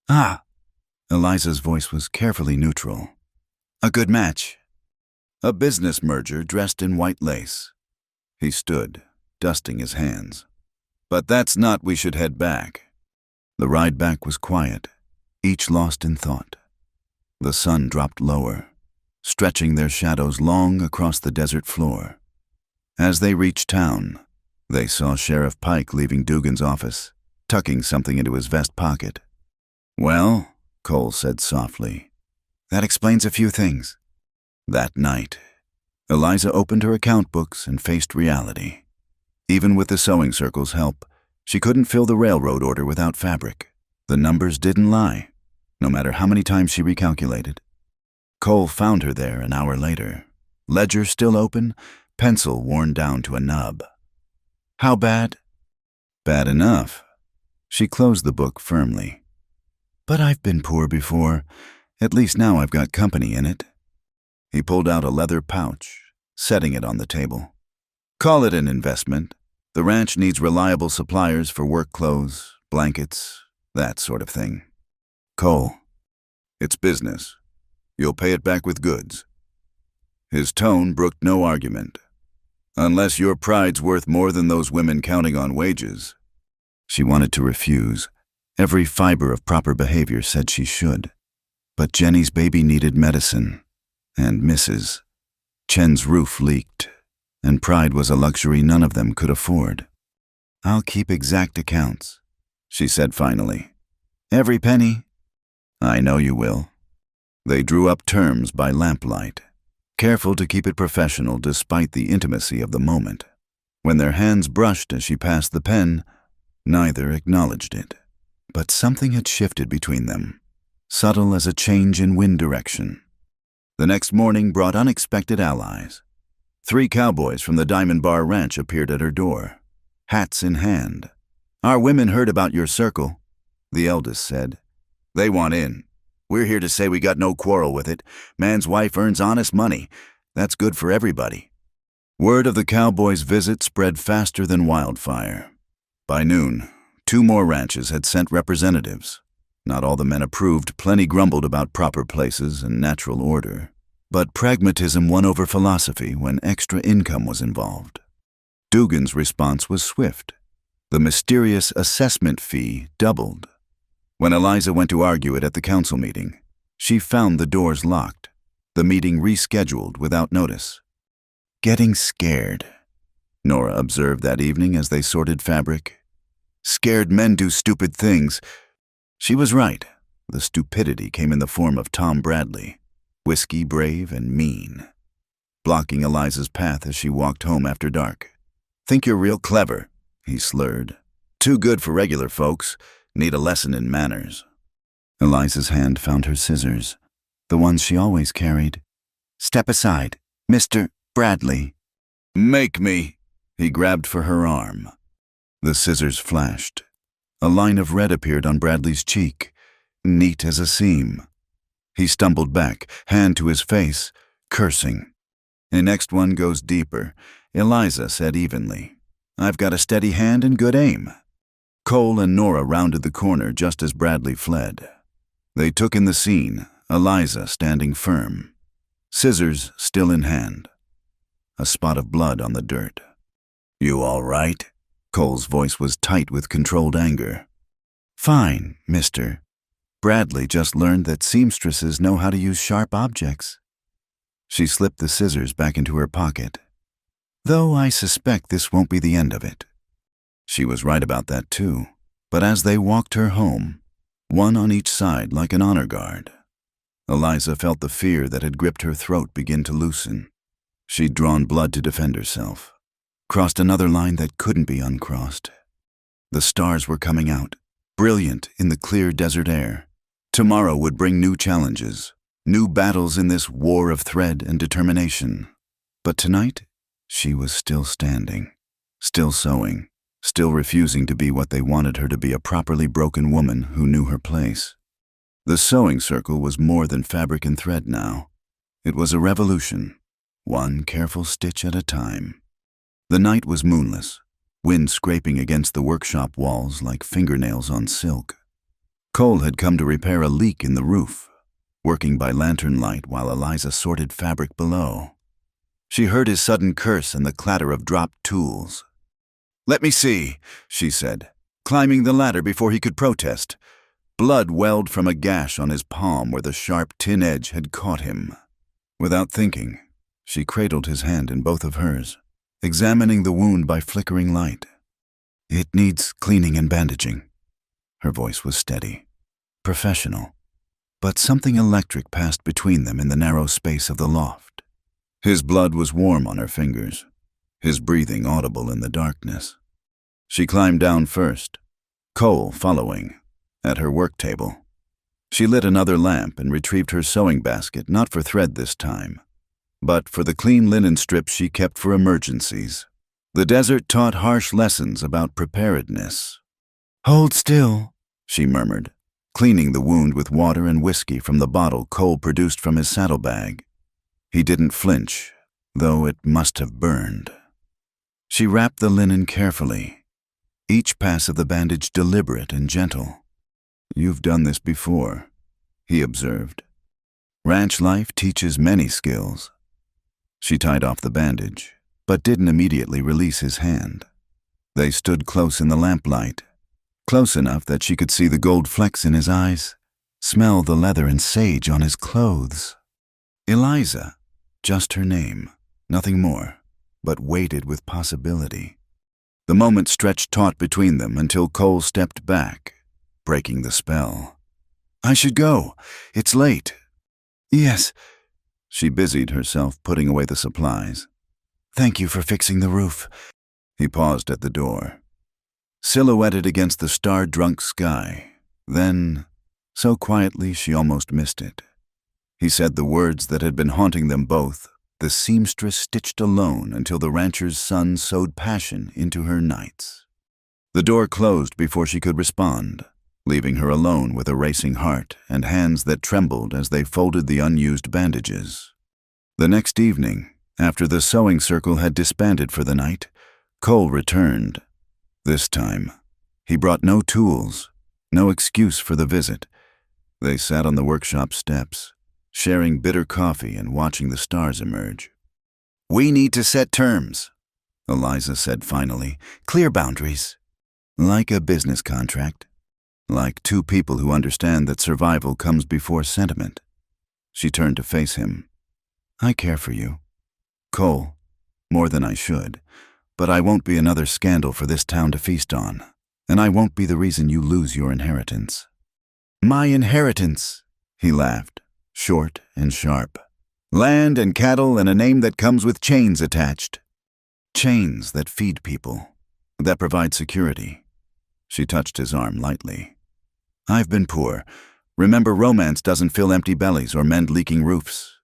Ah! Eliza's voice was carefully neutral. A good match. A business merger dressed in white lace. He stood, dusting his hands. But that's not we should head back. The ride back was quiet, each lost in thought. The sun dropped lower, stretching their shadows long across the desert floor. As they reached town, they saw Sheriff Pike leaving Dugan's office, tucking something into his vest pocket. Well, Cole said softly, that explains a few things. That night, Eliza opened her account books and faced reality. Even with the sewing circle's help, she couldn't fill the railroad order without fabric. The numbers didn't lie, no matter how many times she recalculated. Cole found her there an hour later, ledger still open, pencil worn down to a nub. How bad? Bad enough. She closed the book firmly. But I've been poor before. At least now I've got company in it. He pulled out a leather pouch, setting it on the table. Call it an investment. The ranch needs reliable suppliers for work clothes, blankets, that sort of thing. Cole, it's business. You'll pay it back with goods. His tone brooked no argument. Unless your pride's worth more than those women counting on wages. She wanted to refuse. Every fiber of proper behavior said she should. But Jenny's baby needed medicine, and Mrs. Chen's roof leaked, and pride was a luxury none of them could afford. I'll keep exact accounts, she said finally. Every penny. I know you will. They drew up terms by lamplight, careful to keep it professional despite the intimacy of the moment. When their hands brushed as she passed the pen, neither acknowledged it. But something had shifted between them, subtle as a change in wind direction. The next morning brought unexpected allies. 3 cowboys from the Diamond Bar Ranch appeared at her door, hats in hand. Our women heard about your circle, the eldest said. They want in. We're here to say we got no quarrel with it. Man's wife earns honest money. That's good for everybody. Word of the cowboys' visit spread faster than wildfire. By noon, 2 more ranches had sent representatives. Not all the men approved, plenty grumbled about proper places and natural order. But pragmatism won over philosophy when extra income was involved. Dugan's response was swift. The mysterious assessment fee doubled. When Eliza went to argue it at the council meeting, she found the doors locked, the meeting rescheduled without notice. Getting scared, Nora observed that evening as they sorted fabric. Scared men do stupid things. She was right. The stupidity came in the form of Tom Bradley, whiskey brave and mean, blocking Eliza's path as she walked home after dark. Think you're real clever, he slurred. Too good for regular folks. Need a lesson in manners. Eliza's hand found her scissors, the ones she always carried. Step aside, Mr. Bradley. Make me. He grabbed for her arm. The scissors flashed. A line of red appeared on Bradley's cheek, neat as a seam. He stumbled back, hand to his face, cursing. The next one goes deeper, Eliza said evenly. I've got a steady hand and good aim. Cole and Nora rounded the corner just as Bradley fled. They took in the scene, Eliza standing firm, scissors still in hand. A spot of blood on the dirt. You all right? Cole's voice was tight with controlled anger. Fine, mister. Bradley just learned that seamstresses know how to use sharp objects. She slipped the scissors back into her pocket. Though I suspect this won't be the end of it. She was right about that too, but as they walked her home, one on each side like an honor guard, Eliza felt the fear that had gripped her throat begin to loosen. She'd drawn blood to defend herself, crossed another line that couldn't be uncrossed. The stars were coming out, brilliant in the clear desert air. Tomorrow would bring new challenges, new battles in this war of thread and determination. But tonight, she was still standing, still sewing, still refusing to be what they wanted her to be, a properly broken woman who knew her place. The sewing circle was more than fabric and thread now. It was a revolution, one careful stitch at a time. The night was moonless, wind scraping against the workshop walls like fingernails on silk. Cole had come to repair a leak in the roof, working by lantern light while Eliza sorted fabric below. She heard his sudden curse and the clatter of dropped tools. Let me see, she said, climbing the ladder before he could protest. Blood welled from a gash on his palm where the sharp tin edge had caught him. Without thinking, she cradled his hand in both of hers, examining the wound by flickering light. It needs cleaning and bandaging. Her voice was steady, professional, but something electric passed between them in the narrow space of the loft. His blood was warm on her fingers, his breathing audible in the darkness. She climbed down first, Cole following, at her work table. She lit another lamp and retrieved her sewing basket, not for thread this time, but for the clean linen strips she kept for emergencies. The desert taught harsh lessons about preparedness. Hold still, she murmured, cleaning the wound with water and whiskey from the bottle Cole produced from his saddlebag. He didn't flinch, though it must have burned. She wrapped the linen carefully, each pass of the bandage deliberate and gentle. You've done this before, he observed. Ranch life teaches many skills. She tied off the bandage, but didn't immediately release his hand. They stood close in the lamplight, close enough that she could see the gold flecks in his eyes, smell the leather and sage on his clothes. Eliza, just her name, nothing more, but weighted with possibility. The moment stretched taut between them until Cole stepped back, breaking the spell. I should go. It's late. Yes. She busied herself putting away the supplies. Thank you for fixing the roof. He paused at the door, silhouetted against the star-drunk sky. Then, so quietly she almost missed it, he said the words that had been haunting them both. The seamstress stitched alone until the rancher's son sowed passion into her nights. The door closed before she could respond, leaving her alone with a racing heart and hands that trembled as they folded the unused bandages. The next evening, after the sewing circle had disbanded for the night, Cole returned. This time, he brought no tools, no excuse for the visit. They sat on the workshop steps, sharing bitter coffee and watching the stars emerge. We need to set terms, Eliza said finally. Clear boundaries. Like a business contract. Like two people who understand that survival comes before sentiment. She turned to face him. I care for you, Cole, more than I should, but I won't be another scandal for this town to feast on, and I won't be the reason you lose your inheritance. My inheritance, he laughed, short and sharp. Land and cattle and a name that comes with chains attached. Chains that feed people, that provide security. She touched his arm lightly. I've been poor. Remember, romance doesn't fill empty bellies or mend leaking roofs.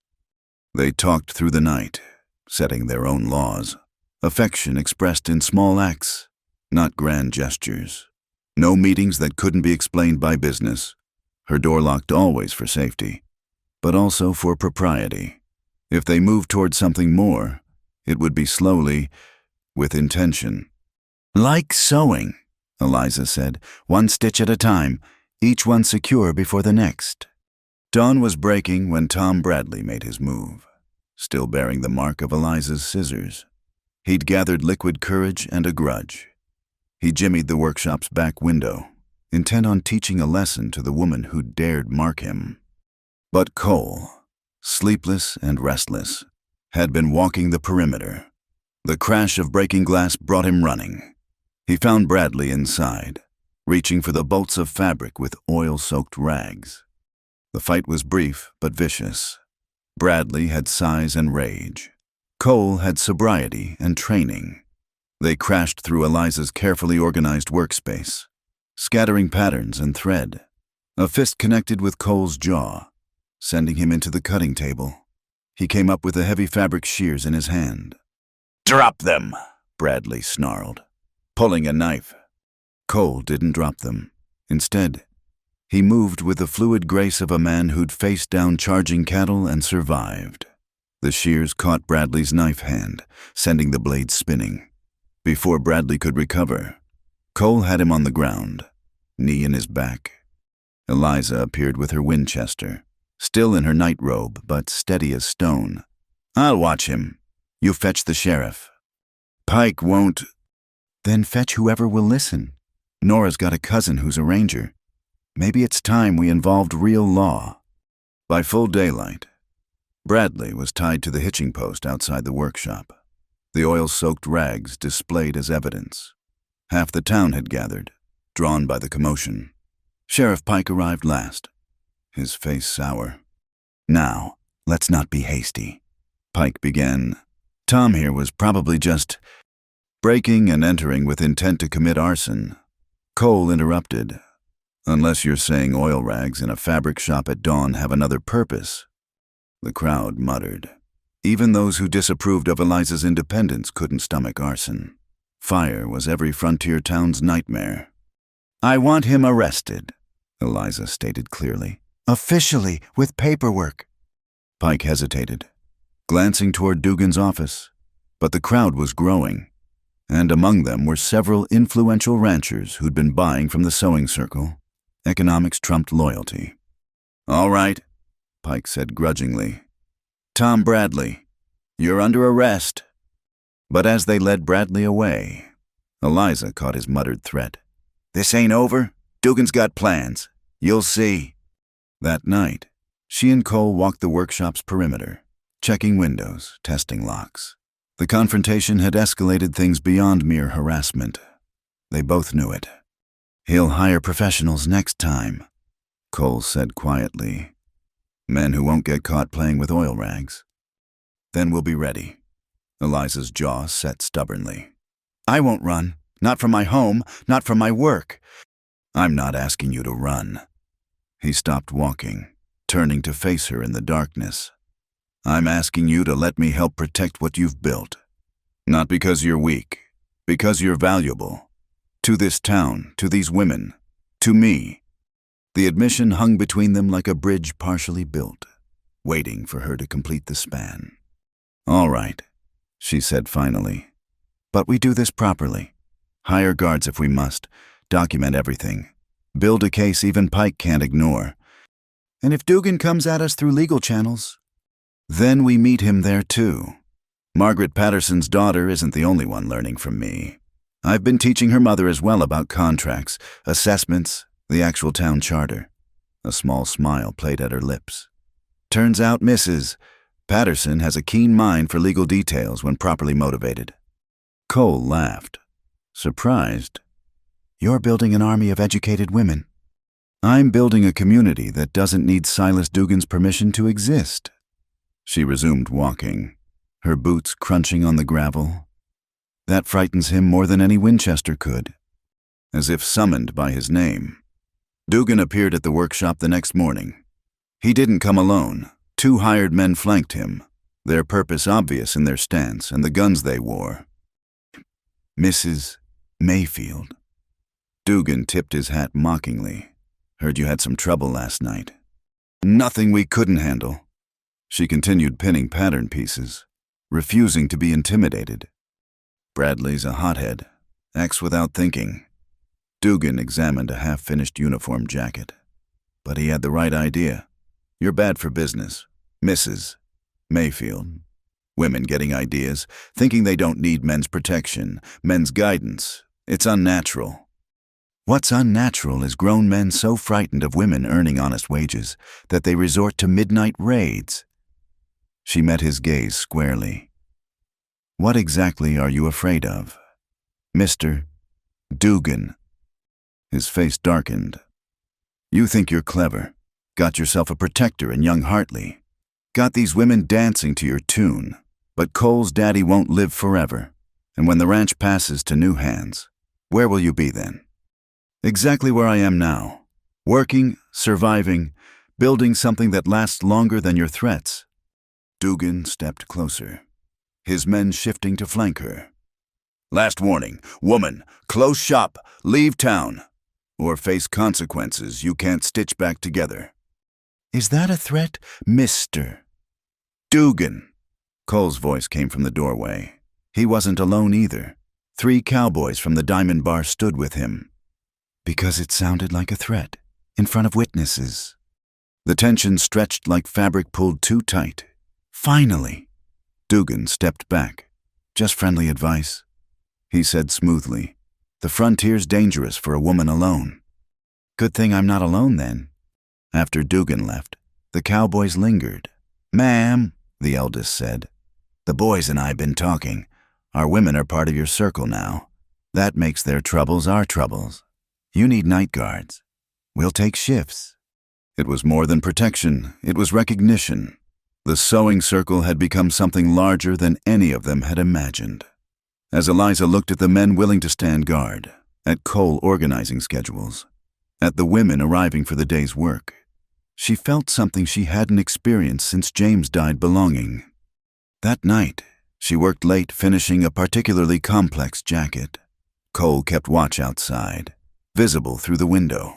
They talked through the night, setting their own laws. Affection expressed in small acts, not grand gestures. No meetings that couldn't be explained by business. Her door locked always for safety. but also for propriety. If they moved toward something more, it would be slowly, with intention. Like sewing, Eliza said, one stitch at a time, each one secure before the next. Dawn was breaking when Tom Bradley made his move, still bearing the mark of Eliza's scissors. He'd gathered liquid courage and a grudge. He jimmied the workshop's back window, intent on teaching a lesson to the woman who'd dared mark him. But Cole, sleepless and restless, had been walking the perimeter. The crash of breaking glass brought him running. He found Bradley inside, reaching for the bolts of fabric with oil-soaked rags. The fight was brief but vicious. Bradley had size and rage. Cole had sobriety and training. They crashed through Eliza's carefully organized workspace, scattering patterns and thread. A fist connected with Cole's jaw, sending him into the cutting table. He came up with the heavy fabric shears in his hand. "Drop them," Bradley snarled, pulling a knife. Cole didn't drop them. Instead, he moved with the fluid grace of a man who'd faced down charging cattle and survived. The shears caught Bradley's knife hand, sending the blade spinning. Before Bradley could recover, Cole had him on the ground, knee in his back. Eliza appeared with her Winchester, still in her night robe, but steady as stone. "I'll watch him. You fetch the sheriff." "Pike won't." "Then fetch whoever will listen. Nora's got a cousin who's a ranger. Maybe it's time we involved real law." By full daylight, Bradley was tied to the hitching post outside the workshop, the oil-soaked rags displayed as evidence. Half the town had gathered, drawn by the commotion. Sheriff Pike arrived last, his face sour. "Now, let's not be hasty," Pike began. "Tom here was probably just breaking and entering with intent to commit arson." Cole interrupted. "Unless you're saying oil rags in a fabric shop at dawn have another purpose." The crowd muttered. Even those who disapproved of Eliza's independence couldn't stomach arson. Fire was every frontier town's nightmare. "I want him arrested," Eliza stated clearly. "Officially, with paperwork." Pike hesitated, glancing toward Dugan's office, but the crowd was growing, and among them were several influential ranchers who'd been buying from the sewing circle. Economics trumped loyalty. "All right," Pike said grudgingly. "Tom Bradley, you're under arrest." But as they led Bradley away, Eliza caught his muttered threat. "This ain't over. Dugan's got plans. You'll see." That night, she and Cole walked the workshop's perimeter, checking windows, testing locks. The confrontation had escalated things beyond mere harassment. They both knew it. "He'll hire professionals next time," Cole said quietly. "Men who won't get caught playing with oil rags. Then we'll be ready." Eliza's jaw set stubbornly. "I won't run. Not from my home, not from my work." "I'm not asking you to run." He stopped walking, turning to face her in the darkness. "I'm asking you to let me help protect what you've built. Not because you're weak, because you're valuable. To this town, to these women, to me." The admission hung between them like a bridge partially built, waiting for her to complete the span. "All right," she said finally. "But we do this properly. Hire guards if we must, document everything, build a case even Pike can't ignore. And if Dugan comes at us through legal channels, then we meet him there too. Margaret Patterson's daughter isn't the only one learning from me. I've been teaching her mother as well about contracts, assessments, the actual town charter." A small smile played at her lips. "Turns out, Mrs. Patterson has a keen mind for legal details when properly motivated." Cole laughed, surprised. "You're building an army of educated women." "I'm building a community that doesn't need Silas Dugan's permission to exist." She resumed walking, her boots crunching on the gravel. "That frightens him more than any Winchester could." As if summoned by his name, Dugan appeared at the workshop the next morning. He didn't come alone. 2 hired men flanked him, their purpose obvious in their stance and the guns they wore. "Mrs. Mayfield." Dugan tipped his hat mockingly. "Heard you had some trouble last night." Nothing we couldn't handle. She continued pinning pattern pieces, refusing to be intimidated. Bradley's a hothead, acts without thinking. Dugan examined a half-finished uniform jacket. But he had the right idea. You're bad for business. Mrs. Mayfield. Women getting ideas, thinking they don't need men's protection, men's guidance. It's unnatural. What's unnatural is grown men so frightened of women earning honest wages that they resort to midnight raids. She met his gaze squarely. What exactly are you afraid of, Mr. Dugan? His face darkened. You think you're clever. Got yourself a protector in young Hartley. Got these women dancing to your tune. But Cole's daddy won't live forever. And when the ranch passes to new hands, where will you be then? Exactly where I am now. Working, surviving, building something that lasts longer than your threats. Dugan stepped closer, his men shifting to flank her. Last warning, woman, close shop, leave town, or face consequences you can't stitch back together. Is that a threat, Mr. Dugan? Cole's voice came from the doorway. He wasn't alone either. 3 cowboys from the Diamond Bar stood with him. Because it sounded like a threat, in front of witnesses. The tension stretched like fabric pulled too tight. Finally, Dugan stepped back. Just friendly advice, he said smoothly. The frontier's dangerous for a woman alone. Good thing I'm not alone then. After Dugan left, the cowboys lingered. Ma'am, the eldest said, the boys and I have been talking. Our women are part of your circle now. That makes their troubles our troubles. You need night guards. We'll take shifts. It was more than protection, it was recognition. The sewing circle had become something larger than any of them had imagined. As Eliza looked at the men willing to stand guard, at Cole organizing schedules, at the women arriving for the day's work, she felt something she hadn't experienced since James died belonging. That night, she worked late finishing a particularly complex jacket. Cole kept watch outside, visible through the window,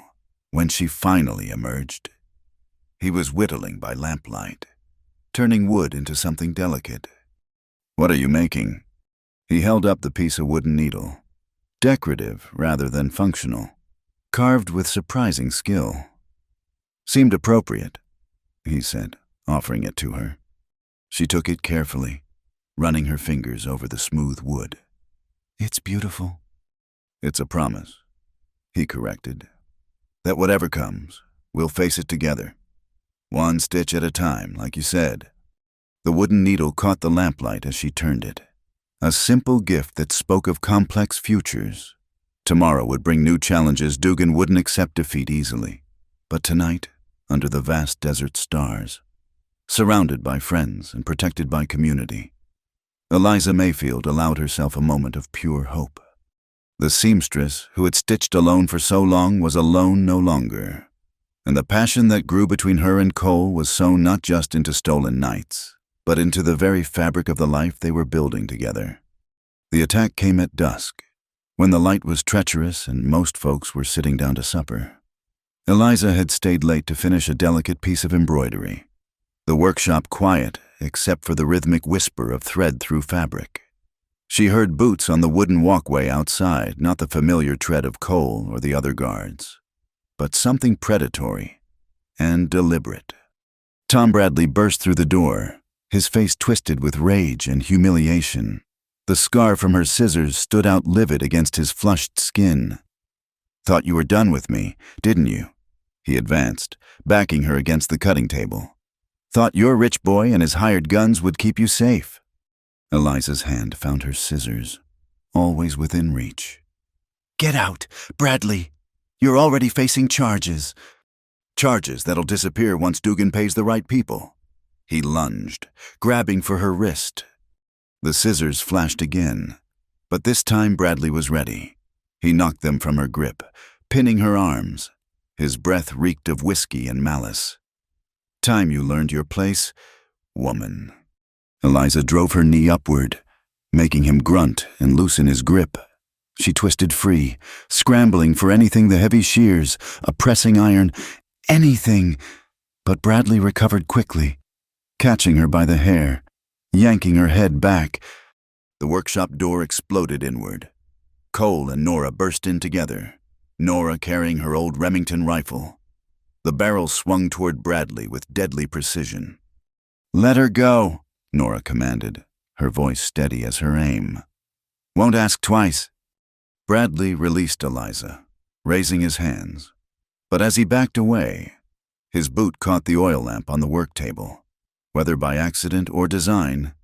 when she finally emerged. He was whittling by lamplight, turning wood into something delicate. What are you making? He held up the piece of wooden needle, decorative rather than functional, carved with surprising skill. Seemed appropriate, he said, offering it to her. She took it carefully, running her fingers over the smooth wood. It's beautiful. It's a promise, he corrected, that whatever comes, we'll face it together. One stitch at a time, like you said. The wooden needle caught the lamplight as she turned it. A simple gift that spoke of complex futures. Tomorrow would bring new challenges Dugan wouldn't accept defeat easily. But tonight, under the vast desert stars, surrounded by friends and protected by community, Eliza Mayfield allowed herself a moment of pure hope. The seamstress who had stitched alone for so long was alone no longer. And the passion that grew between her and Cole was sown not just into stolen nights, but into the very fabric of the life they were building together. The attack came at dusk, when the light was treacherous and most folks were sitting down to supper. Eliza had stayed late to finish a delicate piece of embroidery. The workshop quiet, except for the rhythmic whisper of thread through fabric. She heard boots on the wooden walkway outside, not the familiar tread of Cole or the other guards, but something predatory and deliberate. Tom Bradley burst through the door, his face twisted with rage and humiliation. The scar from her scissors stood out livid against his flushed skin. Thought you were done with me, didn't you? He advanced, backing her against the cutting table. Thought your rich boy and his hired guns would keep you safe. Eliza's hand found her scissors, always within reach. Get out, Bradley. You're already facing charges. Charges that'll disappear once Dugan pays the right people. He lunged, grabbing for her wrist. The scissors flashed again, but this time Bradley was ready. He knocked them from her grip, pinning her arms. His breath reeked of whiskey and malice. Time you learned your place, woman. Eliza drove her knee upward, making him grunt and loosen his grip. She twisted free, scrambling for anything the heavy shears, a pressing iron, anything. but Bradley recovered quickly, catching her by the hair, yanking her head back. The workshop door exploded inward. Cole and Nora burst in together, Nora carrying her old Remington rifle. The barrel swung toward Bradley with deadly precision. "Let her go," Nora commanded, her voice steady as her aim. "Won't ask twice." Bradley released Eliza, raising his hands. But as he backed away, his boot caught the oil lamp on the work table. Whether by accident or design,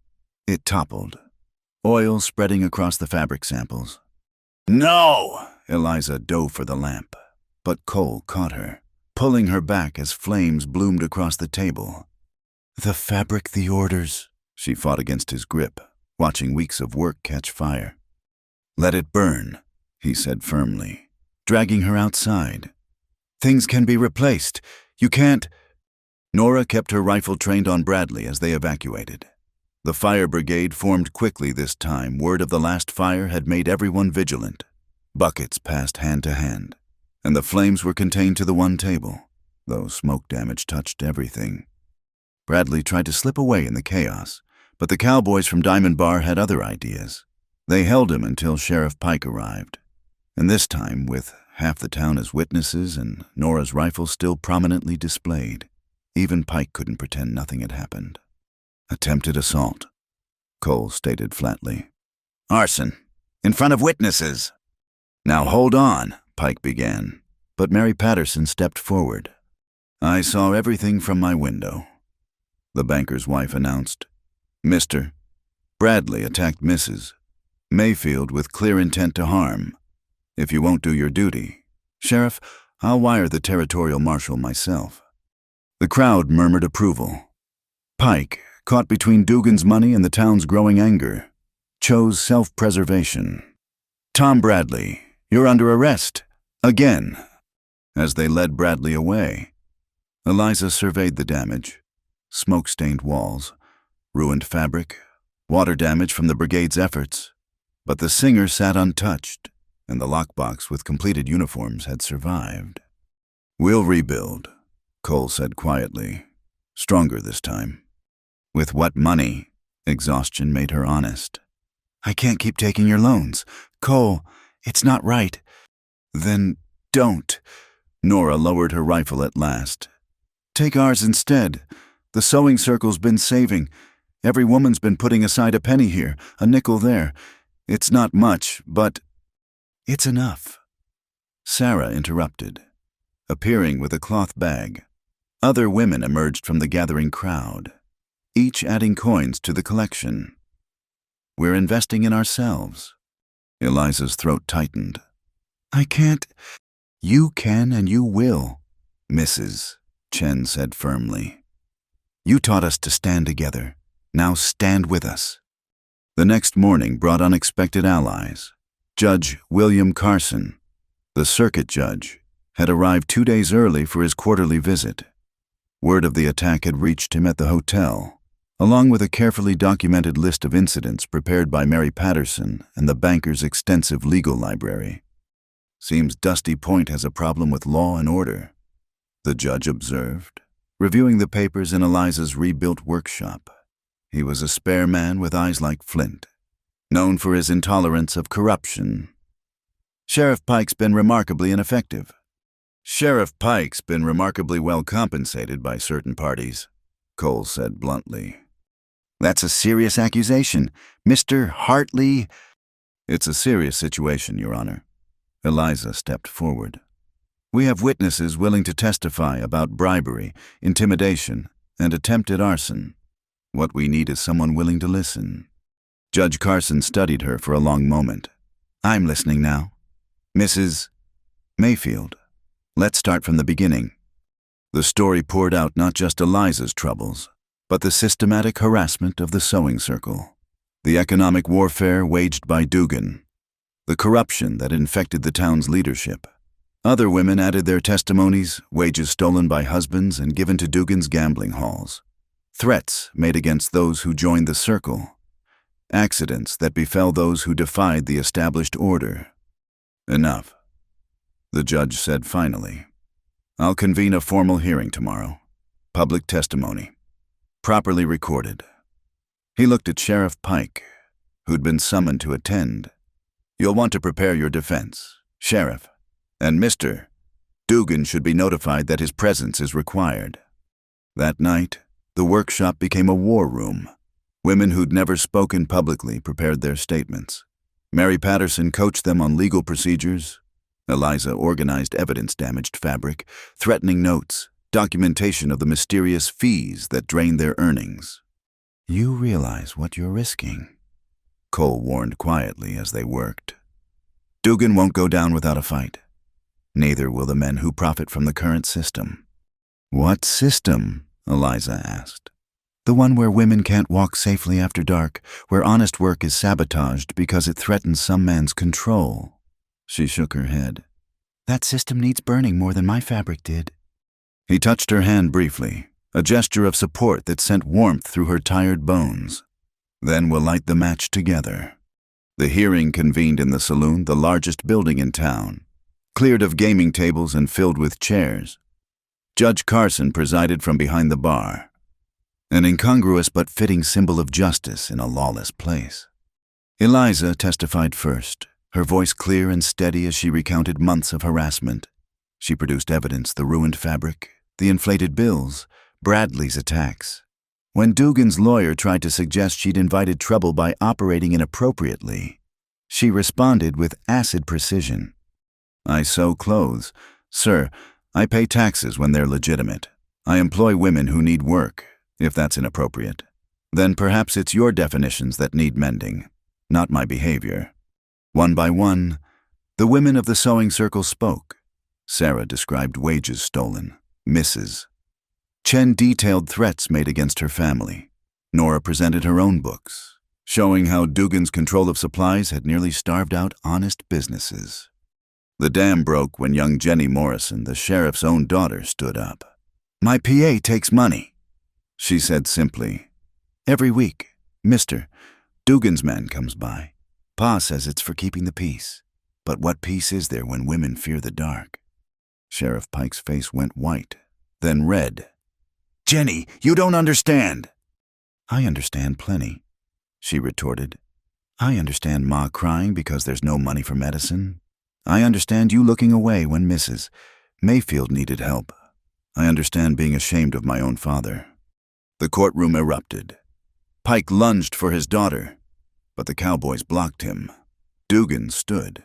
it toppled, oil spreading across the fabric samples. "No!" Eliza dove for the lamp, but Cole caught her, pulling her back as flames bloomed across the table. "The fabric, the orders," she fought against his grip, watching weeks of work catch fire. "Let it burn," he said firmly, dragging her outside. "Things can be replaced. You can't—" Nora kept her rifle trained on Bradley as they evacuated. The fire brigade formed quickly this time. Word of the last fire had made everyone vigilant. Buckets passed hand to hand, and the flames were contained to the one table, though smoke damage touched everything. Bradley tried to slip away in the chaos, but the cowboys from Diamond Bar had other ideas. They held him until Sheriff Pike arrived, and this time with half the town as witnesses and Nora's rifle still prominently displayed. Even Pike couldn't pretend nothing had happened. "Attempted assault," Cole stated flatly. "Arson, in front of witnesses." "Now hold on," Pike began, but Mary Patterson stepped forward. "I saw everything from my window," the banker's wife announced. "Mr. Bradley attacked Mrs. Mayfield with clear intent to harm. If you won't do your duty, Sheriff, I'll wire the territorial marshal myself." The crowd murmured approval. Pike, caught between Dugan's money and the town's growing anger, chose self-preservation. "Tom Bradley, you're under arrest. Again." As they led Bradley away, Eliza surveyed the damage. Smoke-stained walls, ruined fabric, water damage from the brigade's efforts. But the singer sat untouched, and the lockbox with completed uniforms had survived. "We'll rebuild," Cole said quietly, stronger this time. "With what money?" Exhaustion made her honest. "I can't keep taking your loans. Cole, it's not right." "Then don't." Nora lowered her rifle at last. "Take ours instead. The sewing circle's been saving. Every woman's been putting aside a penny here, a nickel there. It's not much, but it's enough." Sarah interrupted, appearing with a cloth bag. Other women emerged from the gathering crowd, each adding coins to the collection. "We're investing in ourselves." Eliza's throat tightened. "I can't." "You can and you will, Mrs., Chen said firmly. "You taught us to stand together. Now stand with us." The next morning brought unexpected allies. Judge William Carson, the circuit judge, had arrived 2 days early for his quarterly visit. Word of the attack had reached him at the hotel, along with a carefully documented list of incidents prepared by Mary Patterson and the banker's extensive legal library. "Seems Dusty Point has a problem with law and order," the judge observed, reviewing the papers in Eliza's rebuilt workshop. He was a spare man with eyes like flint, known for his intolerance of corruption. "Sheriff Pike's been remarkably ineffective." "Sheriff Pike's been remarkably well compensated by certain parties," Cole said bluntly. "That's a serious accusation. Mr. Hartley—" "It's a serious situation, Your Honor." Eliza stepped forward. "We have witnesses willing to testify about bribery, intimidation, and attempted arson. What we need is someone willing to listen." Judge Carson studied her for a long moment. "I'm listening now. Mrs. Mayfield, let's start from the beginning." The story poured out not just Eliza's troubles, but the systematic harassment of the sewing circle, the economic warfare waged by Dugan, the corruption that infected the town's leadership. Other women added their testimonies, wages stolen by husbands and given to Dugan's gambling halls, threats made against those who joined the circle, accidents that befell those who defied the established order. "Enough," the judge said finally. "I'll convene a formal hearing tomorrow. Public testimony. Properly recorded. He looked at Sheriff Pike, who'd been summoned to attend. You'll want to prepare your defense, Sheriff, and Mr. Dugan should be notified that his presence is required. That night, the workshop became a war room. Women who'd never spoken publicly prepared their statements. Mary Patterson coached them on legal procedures. Eliza organized evidence-damaged fabric, threatening notes, documentation of the mysterious fees that drained their earnings. You realize what you're risking, Cole warned quietly as they worked. Dugan won't go down without a fight. Neither will the men who profit from the current system. What system? Eliza asked. The one where women can't walk safely after dark, where honest work is sabotaged because it threatens some man's control. She shook her head. That system needs burning more than my fabric did. He touched her hand briefly, a gesture of support that sent warmth through her tired bones. Then we'll light the match together. The hearing convened in the saloon, the largest building in town, cleared of gaming tables and filled with chairs. Judge Carson presided from behind the bar, an incongruous but fitting symbol of justice in a lawless place. Eliza testified first, her voice clear and steady as she recounted months of harassment. She produced evidence: the ruined fabric, the inflated bills, Bradley's attacks. When Dugan's lawyer tried to suggest she'd invited trouble by operating inappropriately, she responded with acid precision. I sew clothes. Sir, I pay taxes when they're legitimate. I employ women who need work. If that's inappropriate, then perhaps it's your definitions that need mending, not my behavior. One by one, the women of the sewing circle spoke. Sarah described wages stolen, misses. Chen detailed threats made against her family. Nora presented her own books, showing how Dugan's control of supplies had nearly starved out honest businesses. The dam broke when young Jenny Morrison, the sheriff's own daughter, stood up. My PA takes money, she said simply. Every week, Mr. Dugan's man comes by. Pa says it's for keeping the peace. But what peace is there when women fear the dark? Sheriff Pike's face went white, then red. Jenny, you don't understand. I understand plenty, she retorted. I understand Ma crying because there's no money for medicine. I understand you looking away when Mrs. Mayfield needed help. I understand being ashamed of my own father. The courtroom erupted. Pike lunged for his daughter, but the cowboys blocked him. Dugan stood,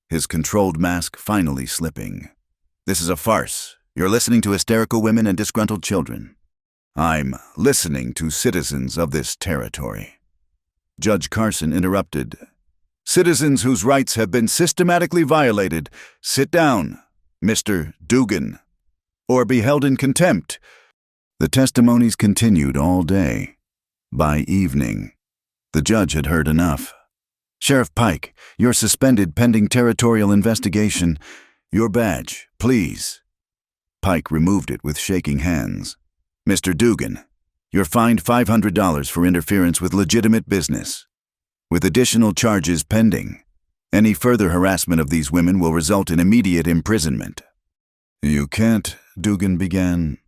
his controlled mask finally slipping. This is a farce. You're listening to hysterical women and disgruntled children. I'm listening to citizens of this territory. Judge Carson interrupted. Citizens whose rights have been systematically violated, sit down, Mr. Dugan, or be held in contempt. The testimonies continued all day. By evening, the judge had heard enough. Sheriff Pike, you're suspended pending territorial investigation. Your badge, please. Pike removed it with shaking hands. Mr. Dugan, you're fined $500 for interference with legitimate business, with additional charges pending. Any further harassment of these women will result in immediate imprisonment. You can't, Dugan began.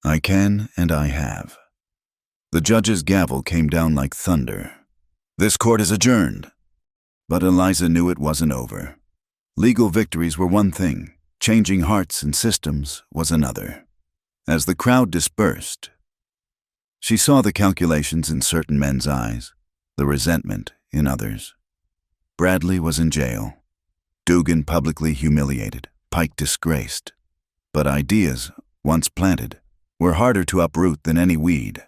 I can, and I have. The judge's gavel came down like thunder. This court is adjourned. But Eliza knew it wasn't over. Legal victories were one thing, changing hearts and systems was another. As the crowd dispersed, she saw the calculations in certain men's eyes, the resentment in others. Bradley was in jail. Dugan publicly humiliated, Pike disgraced. But ideas, once planted, were harder to uproot than any weed.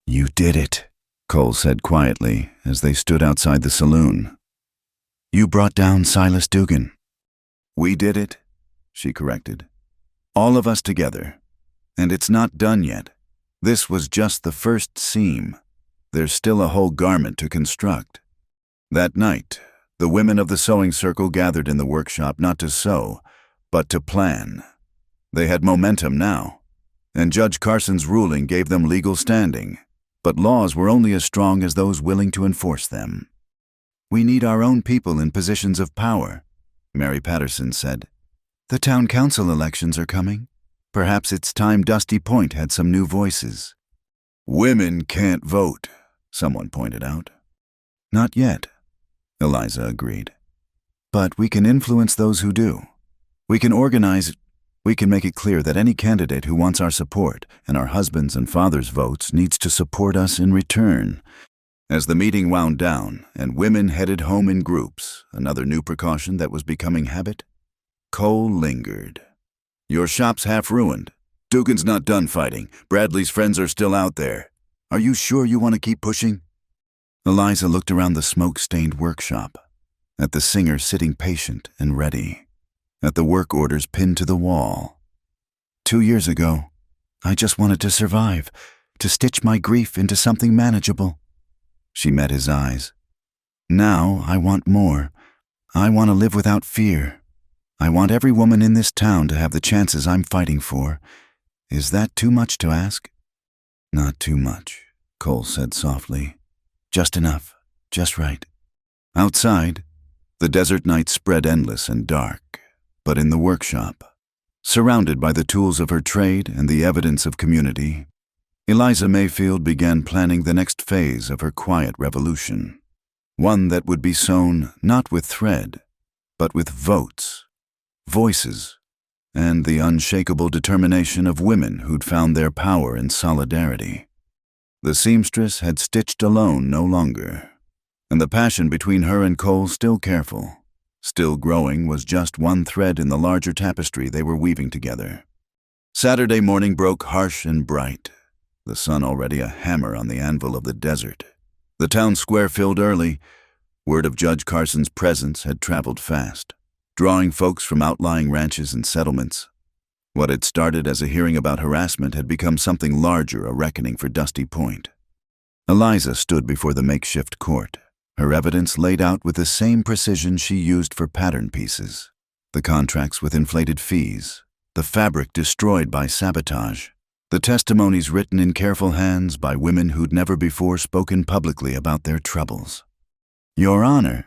You did it, Cole said quietly as they stood outside the saloon. You brought down Silas Dugan. We did it, she corrected. All of us together. And it's not done yet. This was just the first seam. There's still a whole garment to construct. That night, the women of the sewing circle gathered in the workshop not to sew, but to plan. They had momentum now, and Judge Carson's ruling gave them legal standing, but laws were only as strong as those willing to enforce them. We need our own people in positions of power, Mary Patterson said. The town council elections are coming. Perhaps it's time Dusty Point had some new voices. Women can't vote, someone pointed out. Not yet, Eliza agreed. But we can influence those who do. We can organize it. We can make it clear that any candidate who wants our support and our husbands' and fathers' votes needs to support us in return. As the meeting wound down and women headed home in groups, another new precaution that was becoming habit, Cole lingered. Your shop's half ruined. Dugan's not done fighting. Bradley's friends are still out there. Are you sure you want to keep pushing? Eliza looked around the smoke-stained workshop, at the singer sitting patient and ready, at the work orders pinned to the wall. 2 years ago, I just wanted to survive, to stitch my grief into something manageable. She met his eyes. Now I want more. I want to live without fear. I want every woman in this town to have the chances I'm fighting for. Is that too much to ask? Not too much, Cole said softly. Just enough, just right. Outside, the desert night spread endless and dark, but in the workshop, surrounded by the tools of her trade and the evidence of community, Eliza Mayfield began planning the next phase of her quiet revolution, one that would be sown not with thread, but with votes, voices, and the unshakable determination of women who'd found their power in solidarity. The seamstress had stitched alone no longer, and the passion between her and Cole still careful, still growing, was just one thread in the larger tapestry they were weaving together. Saturday morning broke harsh and bright, the sun already a hammer on the anvil of the desert. The town square filled early. Word of Judge Carson's presence had traveled fast, drawing folks from outlying ranches and settlements. What had started as a hearing about harassment had become something larger, a reckoning for Dusty Point. Eliza stood before the makeshift court, her evidence laid out with the same precision she used for pattern pieces. The contracts with inflated fees, the fabric destroyed by sabotage, the testimonies written in careful hands by women who'd never before spoken publicly about their troubles. Your Honor,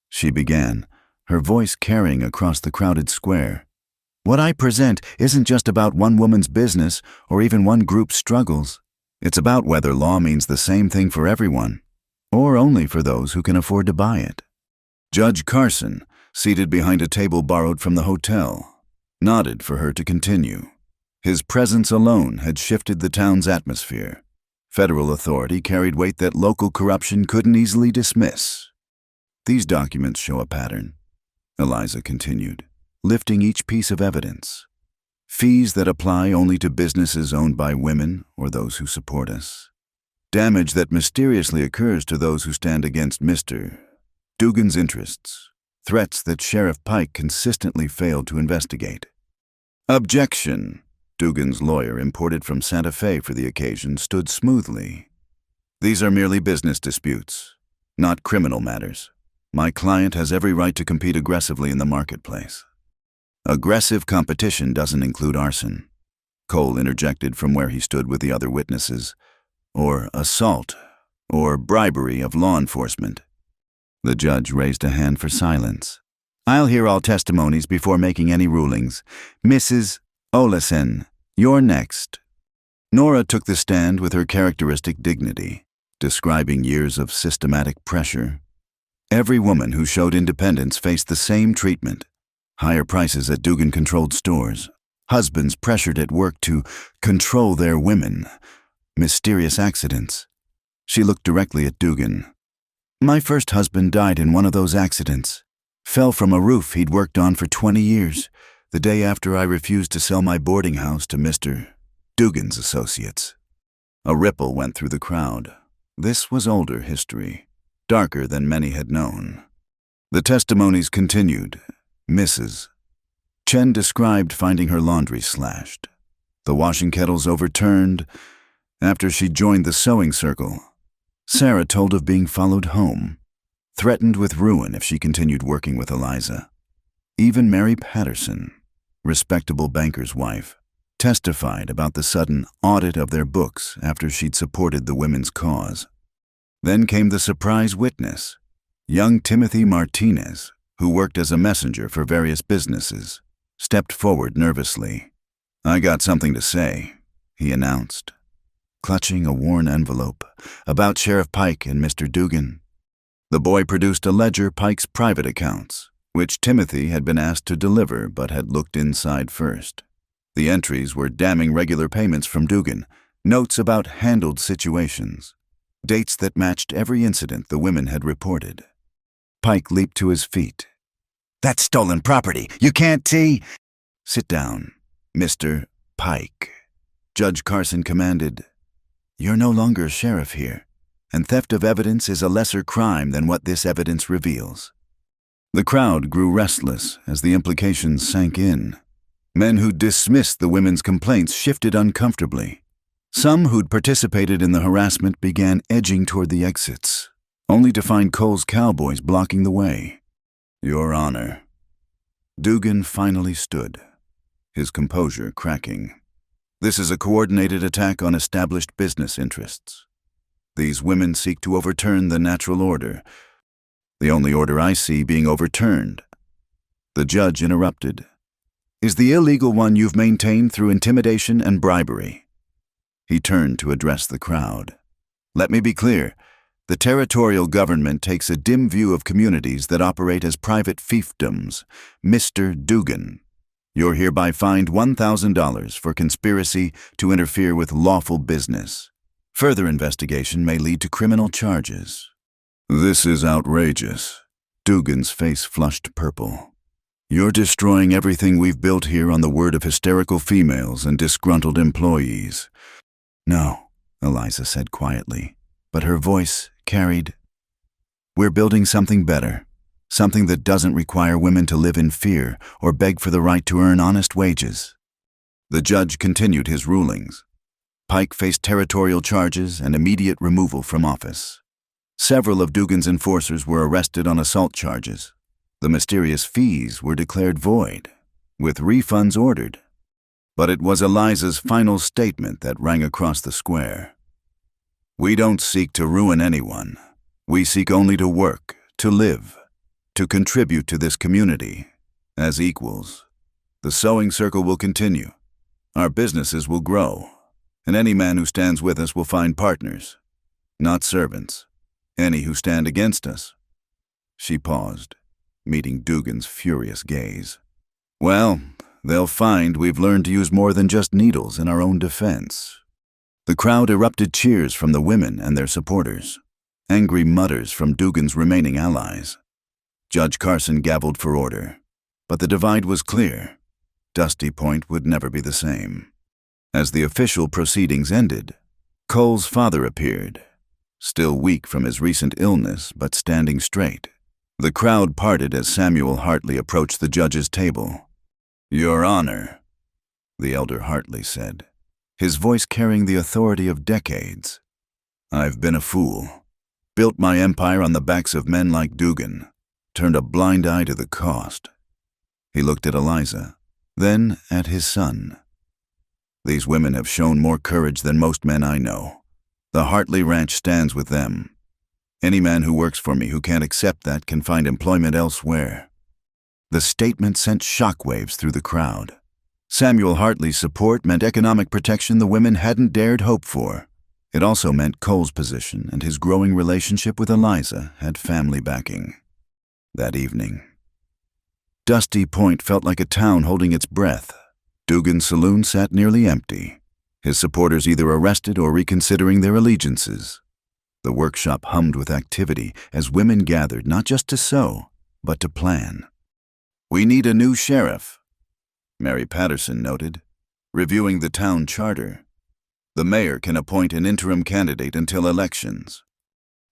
she began, her voice carrying across the crowded square. What I present isn't just about one woman's business or even one group's struggles. It's about whether law means the same thing for everyone, or only for those who can afford to buy it. Judge Carson, seated behind a table borrowed from the hotel, nodded for her to continue. His presence alone had shifted the town's atmosphere. Federal authority carried weight that local corruption couldn't easily dismiss. These documents show a pattern, Eliza continued, lifting each piece of evidence. Fees that apply only to businesses owned by women or those who support us. Damage that mysteriously occurs to those who stand against Mr. Dugan's interests. Threats that Sheriff Pike consistently failed to investigate. Objection. Dugan's lawyer, imported from Santa Fe for the occasion, stood smoothly. These are merely business disputes, not criminal matters. My client has every right to compete aggressively in the marketplace. Aggressive competition doesn't include arson, Cole interjected from where he stood with the other witnesses, or assault, or bribery of law enforcement. The judge raised a hand for silence. I'll hear all testimonies before making any rulings. Mrs. Oleson, you're next. Nora took the stand with her characteristic dignity, describing years of systematic pressure. Every woman who showed independence faced the same treatment. Higher prices at Dugan-controlled stores, husbands pressured at work to control their women, mysterious accidents. She looked directly at Dugan. My first husband died in one of those accidents. Fell from a roof he'd worked on for 20 years, the day after I refused to sell my boarding house to Mr. Dugan's associates. A ripple went through the crowd. This was older history, darker than many had known. The testimonies continued. Mrs. Chen described finding her laundry slashed, the washing kettles overturned. After she joined the sewing circle, Sarah told of being followed home, threatened with ruin if she continued working with Eliza. Even Mary Patterson, respectable banker's wife, testified about the sudden audit of their books after she'd supported the women's cause. Then came the surprise witness, young Timothy Martinez, who worked as a messenger for various businesses, stepped forward nervously. "I got something to say," he announced, clutching a worn envelope about Sheriff Pike and Mr. Dugan. The boy produced a ledger Pike's private accounts, which Timothy had been asked to deliver but had looked inside first. The entries were damning regular payments from Dugan, notes about handled situations, dates that matched every incident the women had reported. Pike leaped to his feet. "That's stolen property. You can't see." "Sit down, Mr. Pike," Judge Carson commanded. "You're no longer sheriff here, and theft of evidence is a lesser crime than what this evidence reveals." The crowd grew restless as the implications sank in. Men who'd dismissed the women's complaints shifted uncomfortably. Some who'd participated in the harassment began edging toward the exits, only to find Cole's cowboys blocking the way. "Your Honor." Dugan finally stood, his composure cracking. "This is a coordinated attack on established business interests. These women seek to overturn the natural order, the only order I see being overturned." The judge interrupted. "Is the illegal one you've maintained through intimidation and bribery?" He turned to address the crowd. "Let me be clear. The territorial government takes a dim view of communities that operate as private fiefdoms. Mr. Dugan, you're hereby fined $1,000 for conspiracy to interfere with lawful business. Further investigation may lead to criminal charges." "This is outrageous." Dugan's face flushed purple. "You're destroying everything we've built here on the word of hysterical females and disgruntled employees." "No," Eliza said quietly, but her voice carried. "We're building something better, something that doesn't require women to live in fear or beg for the right to earn honest wages." The judge continued his rulings. Pike faced territorial charges and immediate removal from office. Several of Dugan's enforcers were arrested on assault charges. The mysterious fees were declared void, with refunds ordered. But it was Eliza's final statement that rang across the square. "We don't seek to ruin anyone. We seek only to work, to live, to contribute to this community as equals. The sewing circle will continue. Our businesses will grow. And any man who stands with us will find partners, not servants. Any who stand against us." She paused, meeting Dugan's furious gaze. "Well, they'll find we've learned to use more than just needles in our own defense." The crowd erupted cheers from the women and their supporters, angry mutters from Dugan's remaining allies. Judge Carson gavelled for order, but the divide was clear. Dusty Point would never be the same. As the official proceedings ended, Cole's father appeared, still weak from his recent illness but standing straight. The crowd parted as Samuel Hartley approached the judge's table. "Your Honor," the elder Hartley said, his voice carrying the authority of decades. "I've been a fool, built my empire on the backs of men like Dugan, turned a blind eye to the cost." He looked at Eliza, then at his son. "These women have shown more courage than most men I know. The Hartley Ranch stands with them. Any man who works for me who can't accept that can find employment elsewhere." The statement sent shockwaves through the crowd. Samuel Hartley's support meant economic protection the women hadn't dared hope for. It also meant Cole's position and his growing relationship with Eliza had family backing. That evening, Dusty Point felt like a town holding its breath. Dugan's saloon sat nearly empty, his supporters either arrested or reconsidering their allegiances. The workshop hummed with activity as women gathered not just to sew, but to plan. "We need a new sheriff," Mary Patterson noted, reviewing the town charter. "The mayor can appoint an interim candidate until elections."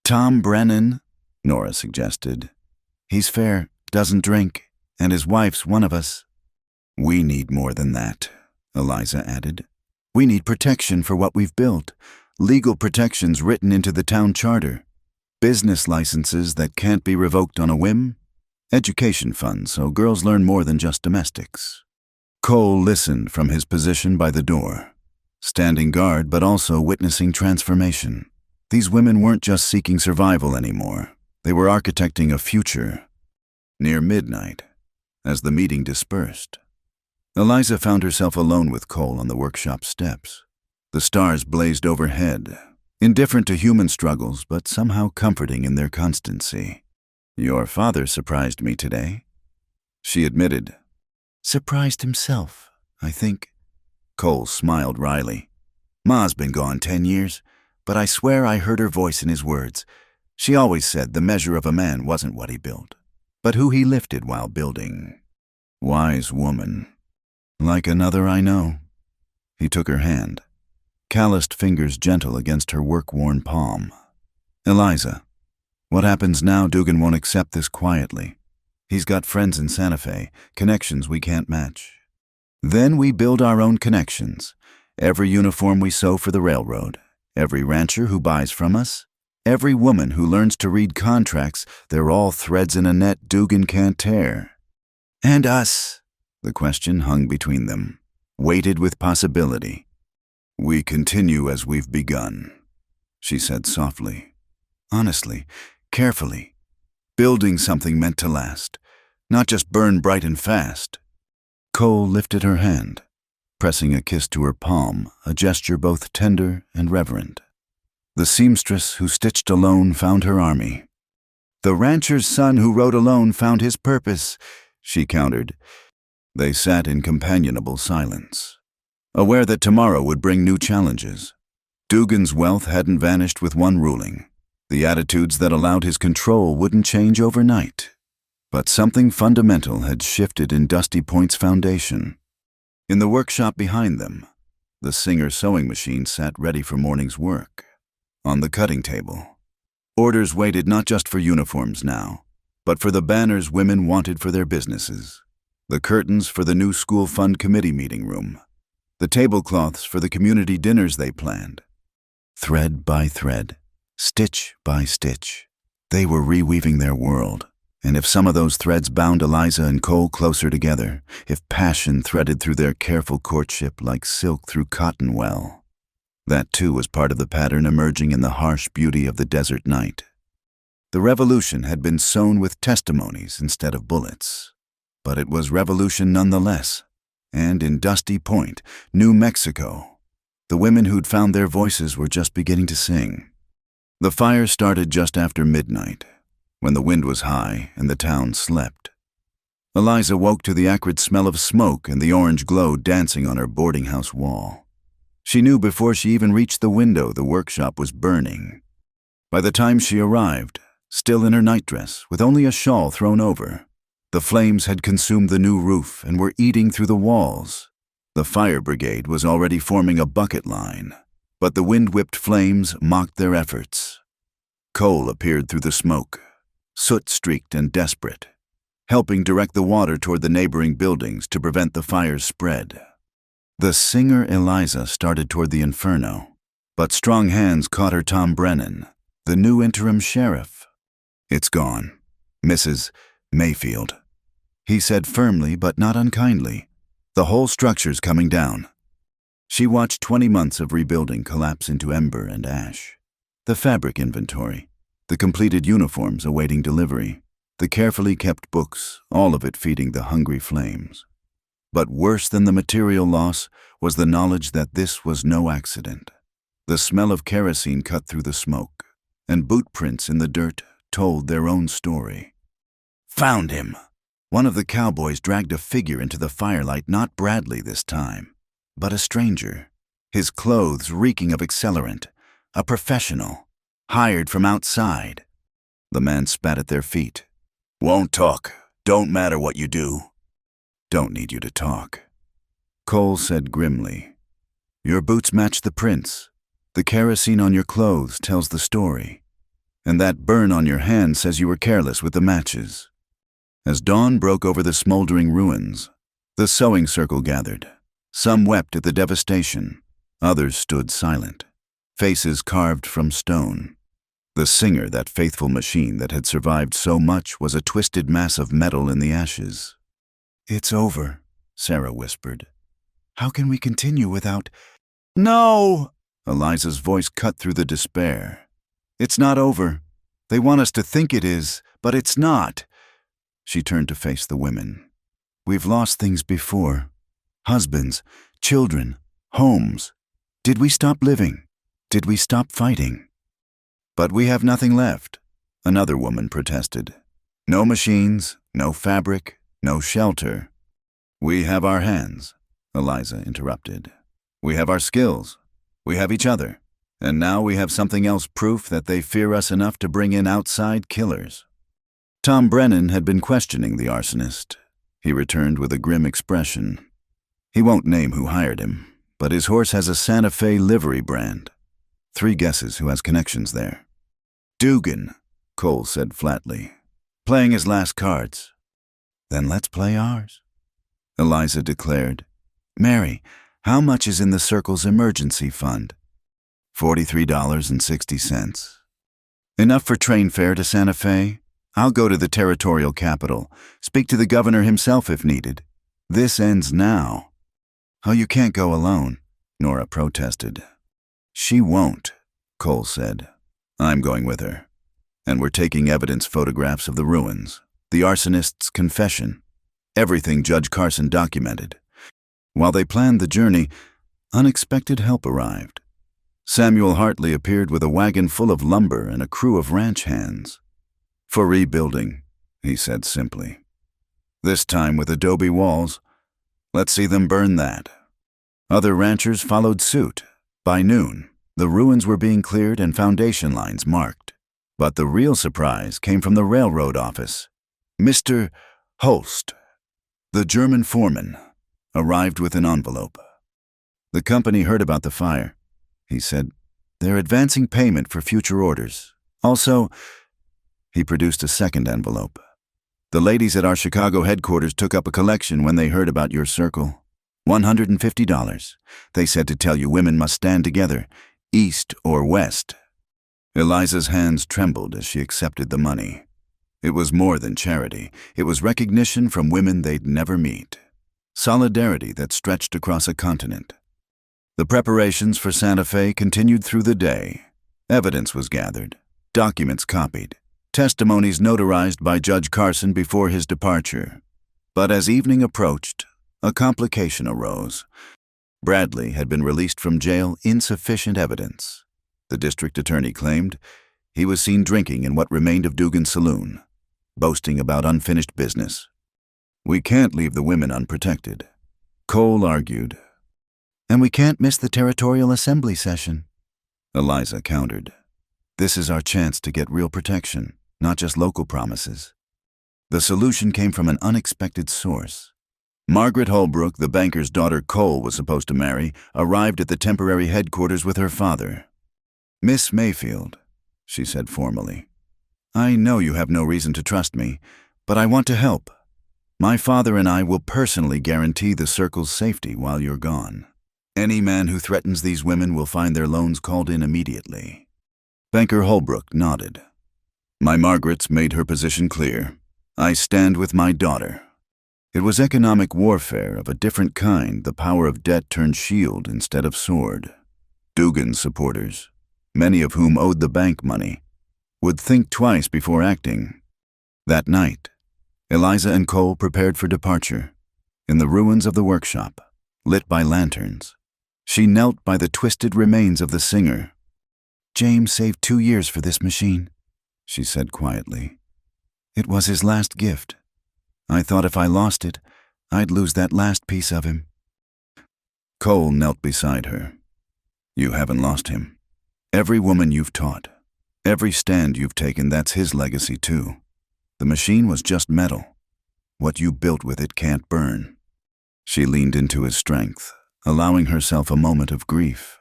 "Tom Brennan," Nora suggested. "He's fair, doesn't drink, and his wife's one of us." "We need more than that," Eliza added. "We need protection for what we've built, legal protections written into the town charter, business licenses that can't be revoked on a whim, education funds so girls learn more than just domestics." Cole listened from his position by the door, standing guard but also witnessing transformation. These women weren't just seeking survival anymore. They were architecting a future. Near midnight, as the meeting dispersed, Eliza found herself alone with Cole on the workshop steps. The stars blazed overhead, indifferent to human struggles, but somehow comforting in their constancy. "Your father surprised me today," she admitted. "Surprised himself, I think." Cole smiled wryly. "Ma's been gone 10 years, but I swear I heard her voice in his words. She always said the measure of a man wasn't what he built, but who he lifted while building." Wise woman. "Like another I know." He took her hand, calloused fingers gentle against her work-worn palm. "Eliza, what happens now? Dugan won't accept this quietly. He's got friends in Santa Fe, connections we can't match. Then we build our own connections. Every uniform we sew for the railroad, every rancher who buys from us, every woman who learns to read contracts, they're all threads in a net Dugan can't tear. And us?" The question hung between them, weighted with possibility. "We continue as we've begun," she said softly. Honestly, carefully. Building something meant to last, not just burn bright and fast. Cole lifted her hand, pressing a kiss to her palm, a gesture both tender and reverent. "The seamstress who stitched alone found her army. The rancher's son who rode alone found his purpose," she countered. They sat in companionable silence, aware that tomorrow would bring new challenges. Dugan's wealth hadn't vanished with one ruling. The attitudes that allowed his control wouldn't change overnight. But something fundamental had shifted in Dusty Point's foundation. In the workshop behind them, the Singer sewing machine sat ready for morning's work. On the cutting table, orders waited not just for uniforms now, but for the banners women wanted for their businesses, the curtains for the new school fund committee meeting room, the tablecloths for the community dinners they planned. Thread by thread, stitch by stitch, they were reweaving their world. And if some of those threads bound Eliza and Cole closer together, if passion threaded through their careful courtship like silk through cotton well, that too was part of the pattern emerging in the harsh beauty of the desert night. The revolution had been sown with testimonies instead of bullets, but it was revolution nonetheless. And in Dusty Point, New Mexico, the women who'd found their voices were just beginning to sing. The fire started just after midnight, when the wind was high and the town slept. Eliza woke to the acrid smell of smoke and the orange glow dancing on her boarding house wall. She knew before she even reached the window the workshop was burning. By the time she arrived, still in her nightdress, with only a shawl thrown over, the flames had consumed the new roof and were eating through the walls. The fire brigade was already forming a bucket line, but the wind-whipped flames mocked their efforts. Cole appeared through the smoke, soot-streaked and desperate, helping direct the water toward the neighboring buildings to prevent the fire's spread. The Singer Eliza started toward the inferno, but strong hands caught her Tom Brennan, the new interim sheriff. "It's gone, Mrs. Mayfield," he said firmly but not unkindly. "The whole structure's coming down." She watched 20 months of rebuilding collapse into ember and ash. The fabric inventory, the completed uniforms awaiting delivery, the carefully kept books, all of it feeding the hungry flames. But worse than the material loss was the knowledge that this was no accident. The smell of kerosene cut through the smoke, and boot prints in the dirt told their own story. "Found him!" One of the cowboys dragged a figure into the firelight, not Bradley this time, but a stranger, his clothes reeking of accelerant, a professional, hired from outside. The man spat at their feet. "Won't talk. Don't matter what you do." "Don't need you to talk." Cole said grimly. "Your boots match the prints. The kerosene on your clothes tells the story. And that burn on your hand says you were careless with the matches." As dawn broke over the smoldering ruins, the sewing circle gathered. Some wept at the devastation. Others stood silent, faces carved from stone. The Singer, that faithful machine that had survived so much, was a twisted mass of metal in the ashes. "It's over," Sarah whispered. "How can we continue without—" "No!" Eliza's voice cut through the despair. "It's not over. They want us to think it is, but it's not." She turned to face the women. "We've lost things before. Husbands, children, homes. Did we stop living? Did we stop fighting? But we have nothing left, another woman protested. No machines, no fabric, no shelter. We have our hands, Eliza interrupted. We have our skills. We have each other. And now we have something else, proof that they fear us enough to bring in outside killers. Tom Brennan had been questioning the arsonist. He returned with a grim expression. He won't name who hired him, but his horse has a Santa Fe livery brand. 3 guesses who has connections there. Dugan, Cole said flatly, playing his last cards. Then let's play ours, Eliza declared. Mary, how much is in the Circle's emergency fund? $43.60. Enough for train fare to Santa Fe? I'll go to the territorial capital, speak to the governor himself if needed. This ends now. Oh, you can't go alone, Nora protested. She won't, Cole said. I'm going with her. And we're taking evidence photographs of the ruins, the arsonist's confession, everything Judge Carson documented. While they planned the journey, unexpected help arrived. Samuel Hartley appeared with a wagon full of lumber and a crew of ranch hands. For rebuilding, he said simply. This time with adobe walls. Let's see them burn that. Other ranchers followed suit. By noon, the ruins were being cleared and foundation lines marked. But the real surprise came from the railroad office. Mr. Holst, the German foreman, arrived with an envelope. The company heard about the fire, he said. They're advancing payment for future orders. Also, he produced a second envelope. The ladies at our Chicago headquarters took up a collection when they heard about your circle. $150. They said to tell you women must stand together, east or west. Eliza's hands trembled as she accepted the money. It was more than charity. It was recognition from women they'd never meet. Solidarity that stretched across a continent. The preparations for Santa Fe continued through the day. Evidence was gathered, documents copied, testimonies notarized by Judge Carson before his departure. But as evening approached, a complication arose. Bradley had been released from jail, insufficient evidence. The district attorney claimed he was seen drinking in what remained of Dugan's saloon, boasting about unfinished business. We can't leave the women unprotected, Cole argued. And we can't miss the territorial assembly session, Eliza countered. This is our chance to get real protection, not just local promises. The solution came from an unexpected source. Margaret Holbrook, the banker's daughter Cole was supposed to marry, arrived at the temporary headquarters with her father. Miss Mayfield, she said formally, I know you have no reason to trust me, but I want to help. My father and I will personally guarantee the Circle's safety while you're gone. Any man who threatens these women will find their loans called in immediately. Banker Holbrook nodded. My Margaret's made her position clear. I stand with my daughter. It was economic warfare of a different kind. The power of debt turned shield instead of sword. Dugan's supporters, many of whom owed the bank money, would think twice before acting. That night, Eliza and Cole prepared for departure. In the ruins of the workshop, lit by lanterns, she knelt by the twisted remains of the singer. James saved 2 years for this machine, she said quietly. It was his last gift. I thought if I lost it, I'd lose that last piece of him. Cole knelt beside her. You haven't lost him. Every woman you've taught, every stand you've taken, that's his legacy too. The machine was just metal. What you built with it can't burn. She leaned into his strength, allowing herself a moment of grief.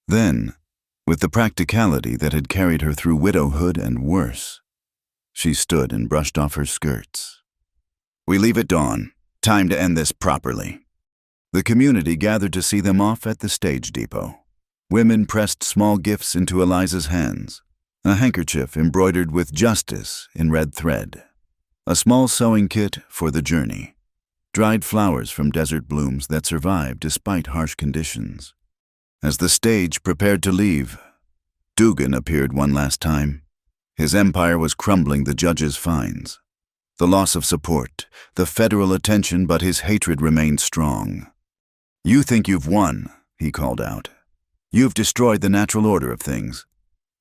Then, with the practicality that had carried her through widowhood and worse, she stood and brushed off her skirts. We leave at dawn. Time to end this properly. The community gathered to see them off at the stage depot. Women pressed small gifts into Eliza's hands. A handkerchief embroidered with justice in red thread. A small sewing kit for the journey. Dried flowers from desert blooms that survived despite harsh conditions. As the stage prepared to leave, Dugan appeared one last time. His empire was crumbling the judge's fines. The loss of support, the federal attention, but his hatred remained strong. "You think you've won," he called out. "You've destroyed the natural order of things.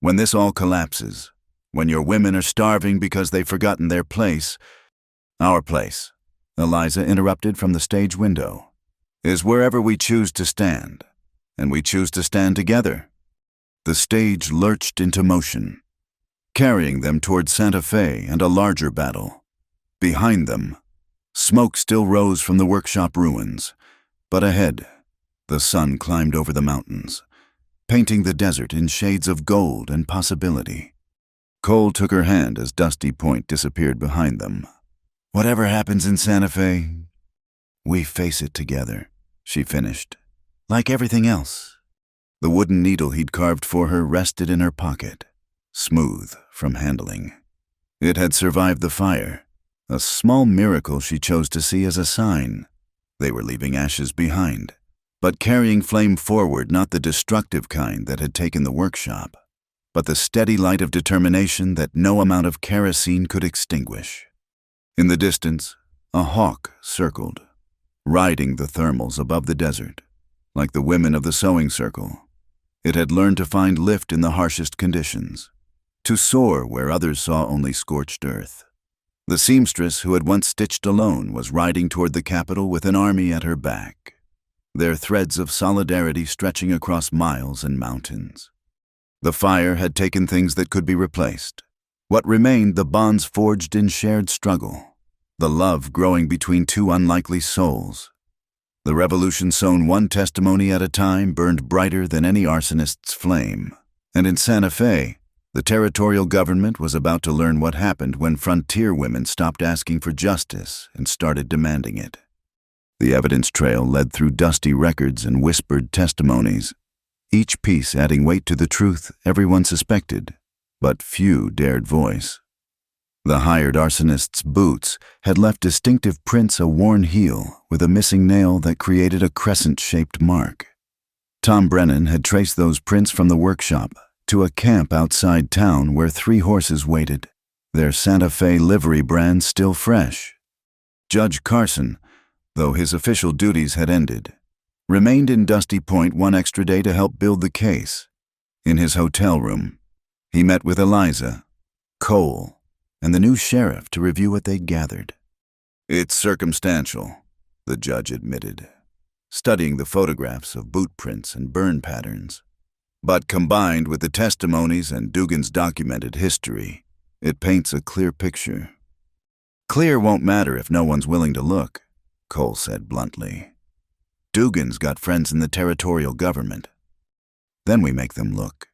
When this all collapses, when your women are starving because they've forgotten their place, our place," Eliza interrupted from the stage window, "is wherever we choose to stand, and we choose to stand together." The stage lurched into motion, carrying them toward Santa Fe and a larger battle. Behind them, smoke still rose from the workshop ruins, but ahead, the sun climbed over the mountains, painting the desert in shades of gold and possibility. Cole took her hand as Dusty Point disappeared behind them. "Whatever happens in Santa Fe, we face it together," she finished. "Like everything else." The wooden needle he'd carved for her rested in her pocket, smooth from handling. It had survived the fire, a small miracle she chose to see as a sign. They were leaving ashes behind, but carrying flame forward, not the destructive kind that had taken the workshop, but the steady light of determination that no amount of kerosene could extinguish. In the distance, a hawk circled, riding the thermals above the desert, like the women of the sewing circle. It had learned to find lift in the harshest conditions, to soar where others saw only scorched earth. The seamstress who had once stitched alone was riding toward the capital with an army at her back, their threads of solidarity stretching across miles and mountains. The fire had taken things that could be replaced. What remained, the bonds forged in shared struggle, the love growing between two unlikely souls. The revolution, sown one testimony at a time, burned brighter than any arsonist's flame. And in Santa Fe, the territorial government was about to learn what happened when frontier women stopped asking for justice and started demanding it. The evidence trail led through dusty records and whispered testimonies, each piece adding weight to the truth everyone suspected, but few dared voice. The hired arsonist's boots had left distinctive prints, a worn heel with a missing nail that created a crescent-shaped mark. Tom Brennan had traced those prints from the workshop to a camp outside town where 3 horses waited, their Santa Fe livery brand still fresh. Judge Carson, though his official duties had ended, remained in Dusty Point one extra day to help build the case. In his hotel room, he met with Eliza, Cole, and the new sheriff to review what they'd gathered. "It's circumstantial," the judge admitted, studying the photographs of boot prints and burn patterns. "But combined with the testimonies and Dugan's documented history, it paints a clear picture." "Clear won't matter if no one's willing to look," Cole said bluntly. "Dugan's got friends in the territorial government. Then we make them look,"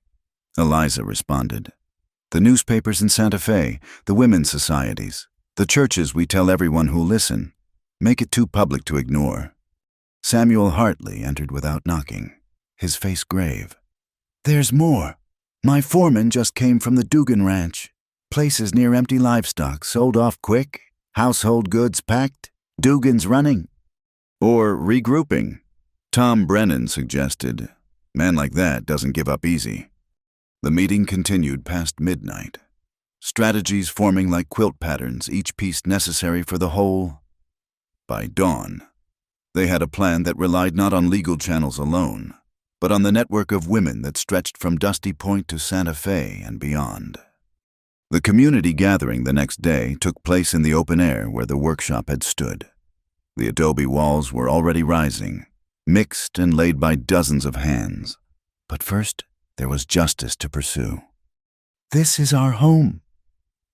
Eliza responded. "The newspapers in Santa Fe, the women's societies, the churches we tell everyone who'll listen. Make it too public to ignore." Samuel Hartley entered without knocking, his face grave. "There's more. My foreman just came from the Dugan Ranch. Places near empty livestock, sold off quick, household goods packed, Dugan's running." "Or regrouping," Tom Brennan suggested. "Man like that doesn't give up easy." The meeting continued past midnight, strategies forming like quilt patterns, each piece necessary for the whole. By dawn, they had a plan that relied not on legal channels alone, but on the network of women that stretched from Dusty Point to Santa Fe and beyond. The community gathering the next day took place in the open air where the workshop had stood. The adobe walls were already rising, mixed and laid by dozens of hands. But first, there was justice to pursue. "This is our home,"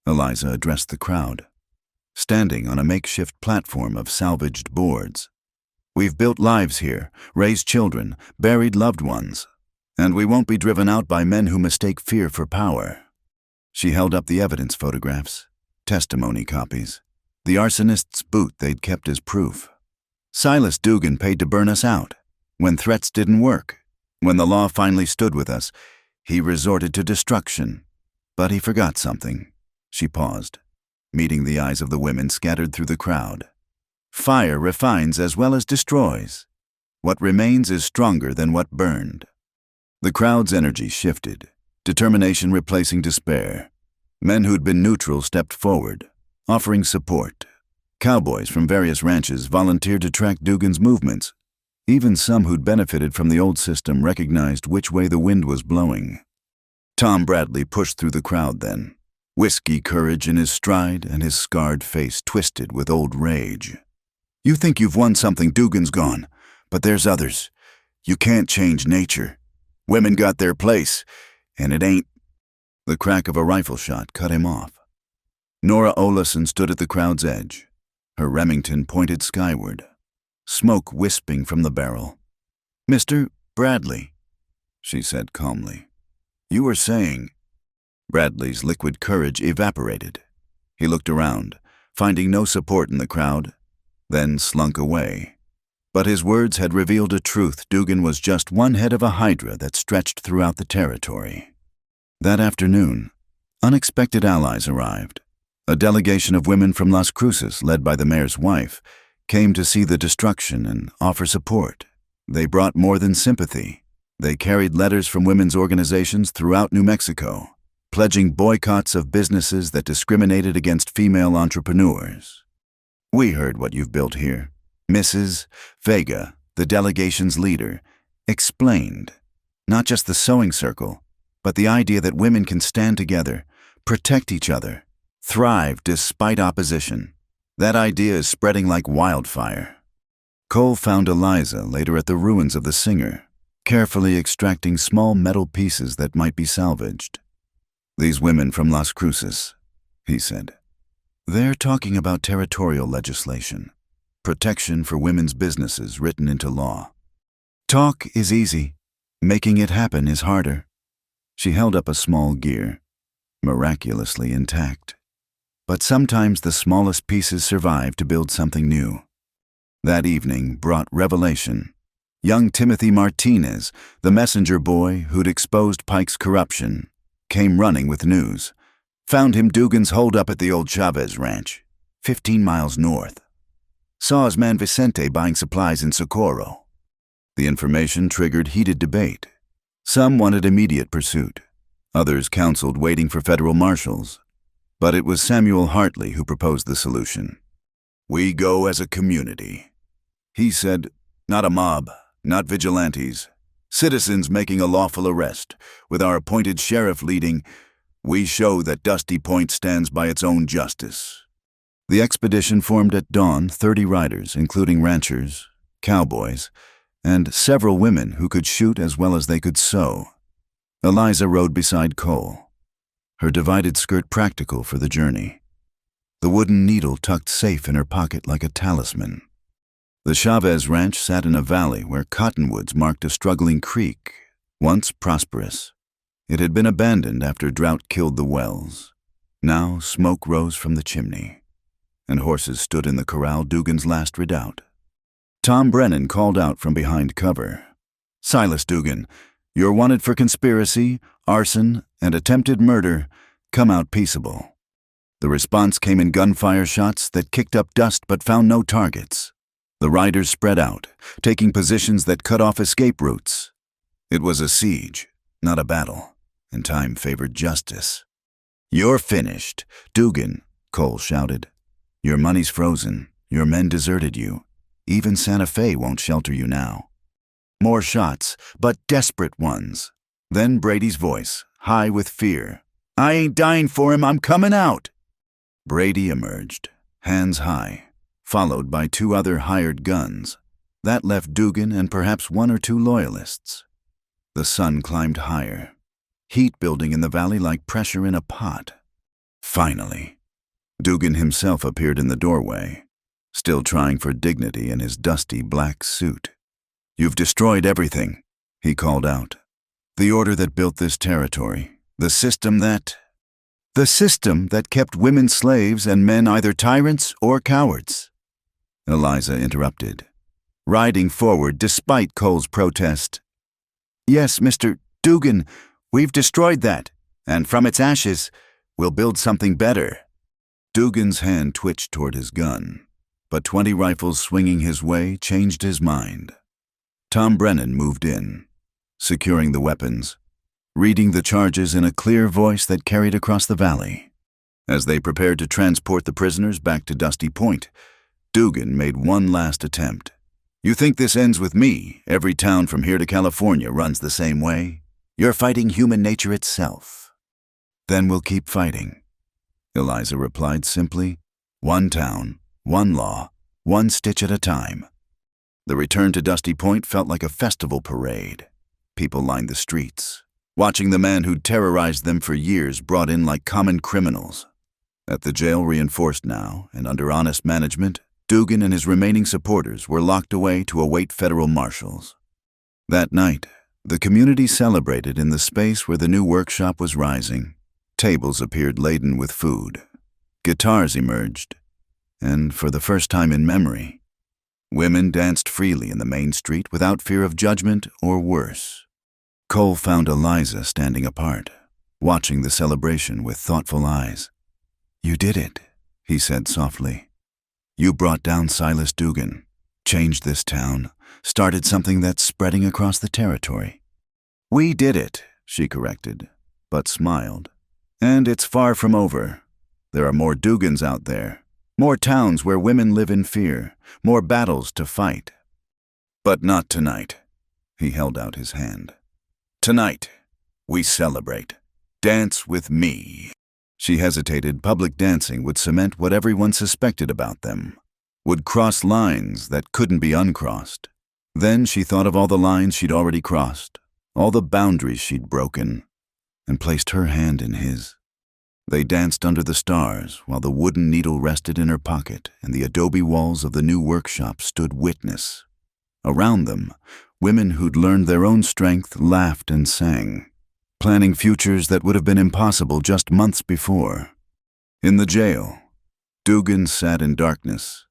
Eliza addressed the crowd, standing on a makeshift platform of salvaged boards. "We've built lives here, raised children, buried loved ones, and we won't be driven out by men who mistake fear for power." She held up the evidence photographs, testimony copies, the arsonist's boot they'd kept as proof. "Silas Dugan paid to burn us out, when threats didn't work. When the law finally stood with us, he resorted to destruction. But he forgot something." She paused, meeting the eyes of the women scattered through the crowd. "Fire refines as well as destroys. What remains is stronger than what burned." The crowd's energy shifted, determination replacing despair. Men who'd been neutral stepped forward, offering support. Cowboys from various ranches volunteered to track Dugan's movements. Even some who'd benefited from the old system recognized which way the wind was blowing. Tom Bradley pushed through the crowd then, whiskey courage in his stride and his scarred face twisted with old rage. "You think you've won something, Dugan's gone, but there's others. You can't change nature. Women got their place, and it ain't—" The crack of a rifle shot cut him off. Nora Olason stood at the crowd's edge, her Remington pointed skyward, smoke wisping from the barrel. "Mr. Bradley," she said calmly, "you were saying—" Bradley's liquid courage evaporated. He looked around, finding no support in the crowd, then slunk away. But his words had revealed a truth. Dugan was just one head of a hydra that stretched throughout the territory. That afternoon, unexpected allies arrived. A delegation of women from Las Cruces, led by the mayor's wife, came to see the destruction and offer support. They brought more than sympathy. They carried letters from women's organizations throughout New Mexico, pledging boycotts of businesses that discriminated against female entrepreneurs. "We heard what you've built here," Mrs. Vega, the delegation's leader, explained. "Not just the sewing circle, but the idea that women can stand together, protect each other, thrive despite opposition. That idea is spreading like wildfire." Cole found Eliza later at the ruins of the Singer, carefully extracting small metal pieces that might be salvaged. "These women from Las Cruces," he said. "They're talking about territorial legislation, protection for women's businesses written into law. Talk is easy. Making it happen is harder." She held up a small gear, miraculously intact. But sometimes the smallest pieces survive to build something new. That evening brought revelation. Young Timothy Martinez, the messenger boy who'd exposed Pike's corruption, came running with news. Found him Dugan's holdup at the old Chavez Ranch, 15 miles north. Saw his man Vicente buying supplies in Socorro. The information triggered heated debate. Some wanted immediate pursuit. Others counseled waiting for federal marshals. But it was Samuel Hartley who proposed the solution. "We go as a community," he said. "Not a mob, not vigilantes. Citizens making a lawful arrest. With our appointed sheriff leading, we show that Dusty Point stands by its own justice." The expedition formed at dawn 30 riders, including ranchers, cowboys, and several women who could shoot as well as they could sew. Eliza rode beside Cole, her divided skirt practical for the journey, the wooden needle tucked safe in her pocket like a talisman. The Chavez Ranch sat in a valley where cottonwoods marked a struggling creek, once prosperous. It had been abandoned after drought killed the wells. Now smoke rose from the chimney, and horses stood in the corral, Dugan's last redoubt. Tom Brennan called out from behind cover. "Silas Dugan, you're wanted for conspiracy, arson, and attempted murder. Come out peaceable." The response came in gunfire shots that kicked up dust but found no targets. The riders spread out, taking positions that cut off escape routes. It was a siege, not a battle, and time favored justice. "You're finished, Dugan," Cole shouted. "Your money's frozen. Your men deserted you. Even Santa Fe won't shelter you now." More shots, but desperate ones. Then Brady's voice, high with fear. "I ain't dying for him, I'm coming out." Brady emerged, hands high, followed by 2 other hired guns. That left Dugan and perhaps 1 or 2 loyalists. The sun climbed higher, heat building in the valley like pressure in a pot. Finally, Dugan himself appeared in the doorway, still trying for dignity in his dusty black suit. "You've destroyed everything," he called out. "The order that built this territory, the system that kept women slaves and men either tyrants or cowards." Eliza interrupted, riding forward despite Cole's protest. "Yes, Mr. Dugan, we've destroyed that, and from its ashes, we'll build something better." Dugan's hand twitched toward his gun, but 20 rifles swinging his way changed his mind. Tom Brennan moved in, securing the weapons, reading the charges in a clear voice that carried across the valley. As they prepared to transport the prisoners back to Dusty Point, Dugan made one last attempt. You think this ends with me? Every town from here to California runs the same way? You're fighting human nature itself. Then we'll keep fighting. Eliza replied simply, one town, one law, one stitch at a time. The return to Dusty Point felt like a festival parade. People lined the streets, watching the man who'd terrorized them for years brought in like common criminals. At the jail, reinforced now and under honest management, Dugan and his remaining supporters were locked away to await federal marshals. That night, the community celebrated in the space where the new workshop was rising. Tables appeared laden with food. Guitars emerged, and for the first time in memory, women danced freely in the main street without fear of judgment or worse. Cole found Eliza standing apart, watching the celebration with thoughtful eyes. "You did it," he said softly. "You brought down Silas Dugan, changed this town, started something that's spreading across the territory." "We did it," she corrected, but smiled. "And it's far from over. There are more Dugans out there, more towns where women live in fear, more battles to fight. But not tonight." He held out his hand. "Tonight, we celebrate. Dance with me." She hesitated. Public dancing would cement what everyone suspected about them, would cross lines that couldn't be uncrossed. Then she thought of all the lines she'd already crossed, all the boundaries she'd broken, and placed her hand in his. They danced under the stars while the wooden needle rested in her pocket and the adobe walls of the new workshop stood witness. Around them, women who'd learned their own strength laughed and sang, planning futures that would have been impossible just months before. In the jail, Dugan sat in darkness,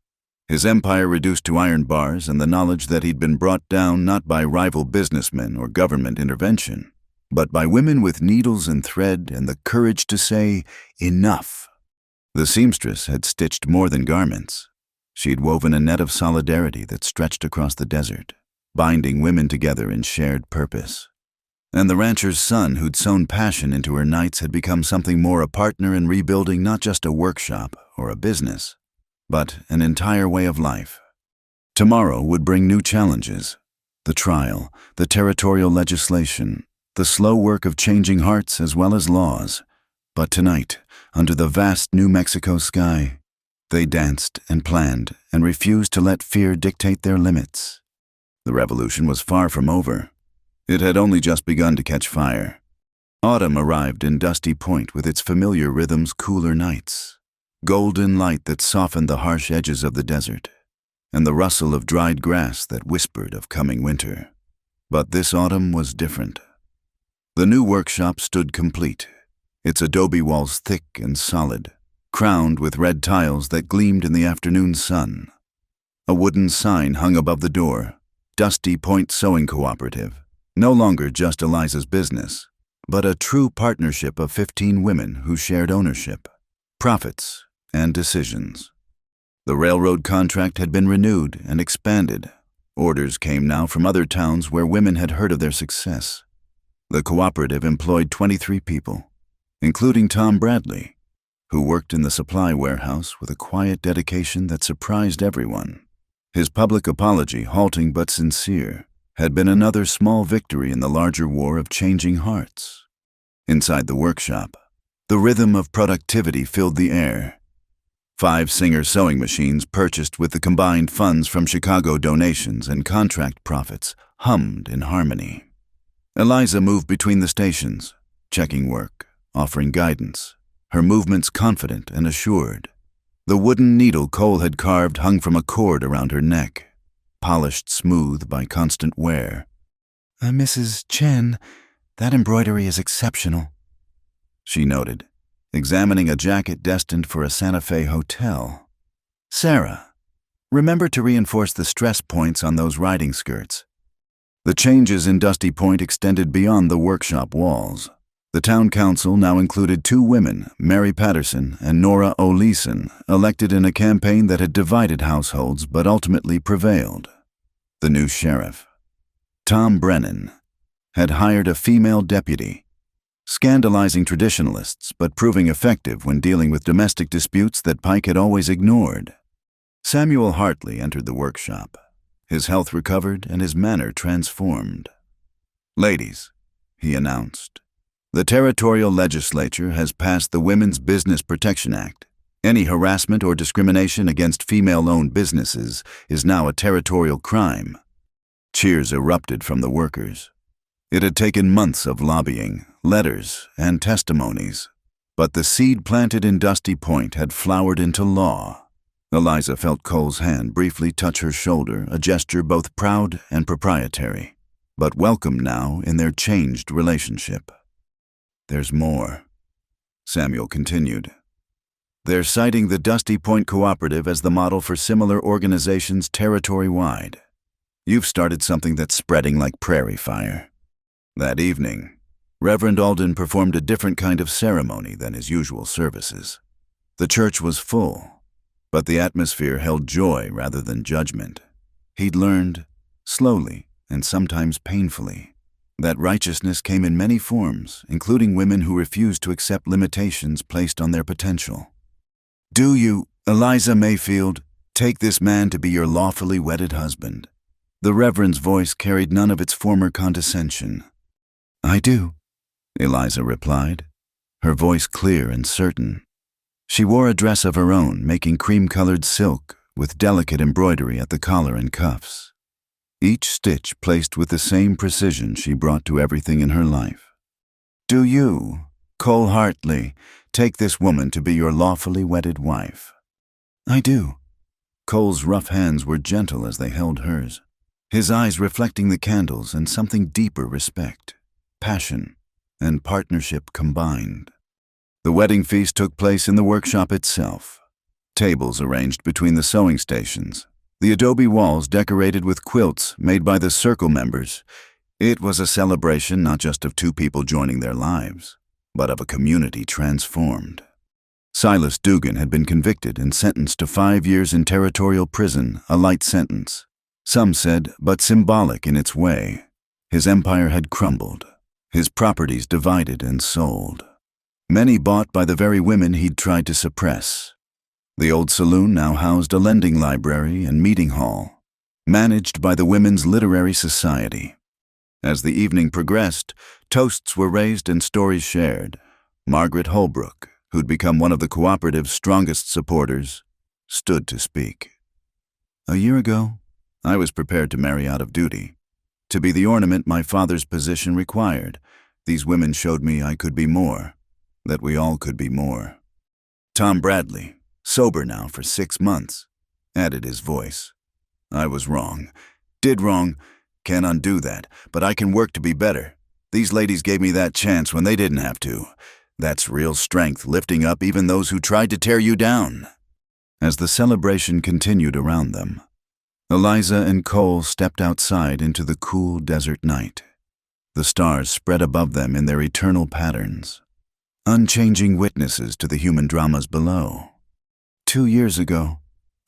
his empire reduced to iron bars and the knowledge that he'd been brought down not by rival businessmen or government intervention, but by women with needles and thread and the courage to say, "Enough." The seamstress had stitched more than garments. She'd woven a net of solidarity that stretched across the desert, binding women together in shared purpose. And the rancher's son who'd sown passion into her nights had become something more, a partner in rebuilding not just a workshop or a business, but an entire way of life. Tomorrow would bring new challenges: the trial, the territorial legislation, the slow work of changing hearts as well as laws. But tonight, under the vast New Mexico sky, they danced and planned and refused to let fear dictate their limits. The revolution was far from over. It had only just begun to catch fire. Autumn arrived in Dusty Point with its familiar rhythms, cooler nights, golden light that softened the harsh edges of the desert, and the rustle of dried grass that whispered of coming winter. But this autumn was different. The new workshop stood complete, its adobe walls thick and solid, crowned with red tiles that gleamed in the afternoon sun. A wooden sign hung above the door: Dusty Point Sewing Cooperative. No longer just Eliza's business, but a true partnership of 15 women who shared ownership, profits, and decisions. The railroad contract had been renewed and expanded. Orders came now from other towns where women had heard of their success. The cooperative employed 23 people, including Tom Bradley, who worked in the supply warehouse with a quiet dedication that surprised everyone. His public apology, halting but sincere, had been another small victory in the larger war of changing hearts. Inside the workshop, the rhythm of productivity filled the air. 5 Singer sewing machines purchased with the combined funds from Chicago donations and contract profits hummed in harmony. Eliza moved between the stations, checking work, offering guidance, her movements confident and assured. The wooden needle Cole had carved hung from a cord around her neck, polished smooth by constant wear. "Mrs. Chen, that embroidery is exceptional," she noted, examining a jacket destined for a Santa Fe hotel. "Sarah, remember to reinforce the stress points on those riding skirts." The changes in Dusty Point extended beyond the workshop walls. The town council now included 2 women, Mary Patterson and Nora O'Leeson, elected in a campaign that had divided households but ultimately prevailed. The new sheriff, Tom Brennan, had hired a female deputy, scandalizing traditionalists but proving effective when dealing with domestic disputes that Pike had always ignored. Samuel Hartley entered the workshop, His health recovered and his manner transformed. "Ladies," he announced, "the territorial legislature has passed the Women's Business Protection Act. Any harassment or discrimination against female-owned businesses is now a territorial crime." Cheers erupted from the workers. It had taken months of lobbying, letters, and testimonies, but the seed planted in Dusty Point had flowered into law. Eliza felt Cole's hand briefly touch her shoulder, a gesture both proud and proprietary, but welcome now in their changed relationship. "There's more," Samuel continued. "They're citing the Dusty Point Cooperative as the model for similar organizations territory-wide. You've started something that's spreading like prairie fire." That evening, Reverend Alden performed a different kind of ceremony than his usual services. The church was full, but the atmosphere held joy rather than judgment. He'd learned, slowly and sometimes painfully, that righteousness came in many forms, including women who refused to accept limitations placed on their potential. "Do you, Eliza Mayfield, take this man to be your lawfully wedded husband?" The Reverend's voice carried none of its former condescension. "I do," Eliza replied, her voice clear and certain. She wore a dress of her own, making cream-colored silk with delicate embroidery at the collar and cuffs. Each stitch placed with the same precision she brought to everything in her life. "Do you, Cole Hartley, take this woman to be your lawfully wedded wife?" "I do." Cole's rough hands were gentle as they held hers, his eyes reflecting the candles and something deeper: respect, passion, and partnership combined. The wedding feast took place in the workshop itself. Tables arranged between the sewing stations, the adobe walls decorated with quilts made by the circle members. It was a celebration not just of two people joining their lives, but of a community transformed. Silas Dugan had been convicted and sentenced to 5 years in territorial prison, a light sentence. Some said, but symbolic in its way. His empire had crumbled, his properties divided and sold. Many bought by the very women he'd tried to suppress. The old saloon now housed a lending library and meeting hall, managed by the Women's Literary Society. As the evening progressed, toasts were raised and stories shared. Margaret Holbrook, who'd become one of the cooperative's strongest supporters, stood to speak. "A year ago, I was prepared to marry out of duty. To be the ornament my father's position required, these women showed me I could be more, that we all could be more." Tom Bradley, sober now for 6 months, added his voice. "I was wrong. Did wrong. Can't undo that, but I can work to be better. These ladies gave me that chance when they didn't have to. That's real strength, lifting up even those who tried to tear you down." As the celebration continued around them, Eliza and Cole stepped outside into the cool desert night. The stars spread above them in their eternal patterns, unchanging witnesses to the human dramas below. 2 years ago,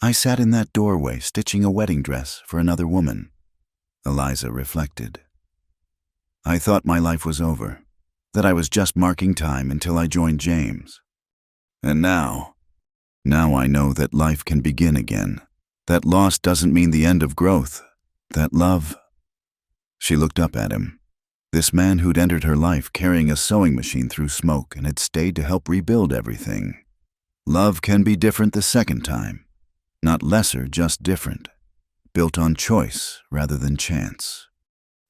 I sat in that doorway stitching a wedding dress for another woman, Eliza reflected. I thought my life was over, that I was just marking time until I joined James. And now I know that life can begin again, that loss doesn't mean the end of growth, that love. She looked up at him. This man who'd entered her life carrying a sewing machine through smoke and had stayed to help rebuild everything. Love can be different the second time. Not lesser, just different. Built on choice rather than chance.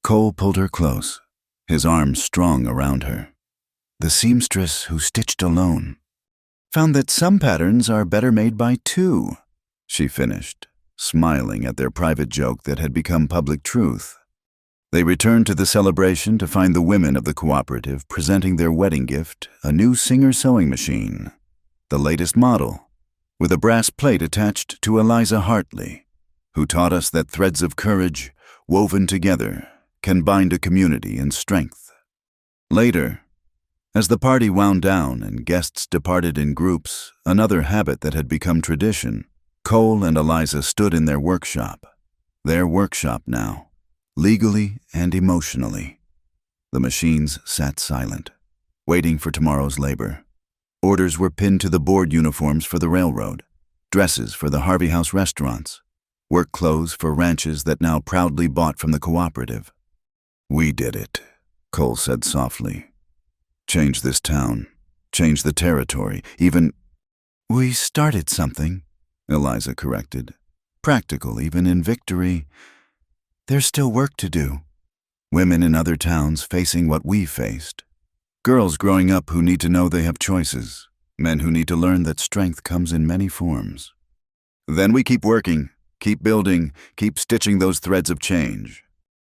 Cole pulled her close, his arms strong around her. The seamstress who stitched alone found that some patterns are better made by two, she finished, smiling at their private joke that had become public truth. They returned to the celebration to find the women of the cooperative presenting their wedding gift, a new Singer sewing machine, the latest model, with a brass plate attached to Eliza Hartley, who taught us that threads of courage, woven together, can bind a community in strength. Later, as the party wound down and guests departed in groups, another habit that had become tradition, Cole and Eliza stood in their workshop now, legally and emotionally. The machines sat silent, waiting for tomorrow's labor. Orders were pinned to the board uniforms for the railroad, dresses for the Harvey House restaurants, Work clothes for ranches that now proudly bought from the cooperative. "We did it," Cole said softly. "Change this town. Change the territory. Even—" "We started something," Eliza corrected. "Practical, even in victory. There's still work to do. Women in other towns facing what we faced. Girls growing up who need to know they have choices. Men who need to learn that strength comes in many forms. Then we keep working, keep building, keep stitching those threads of change."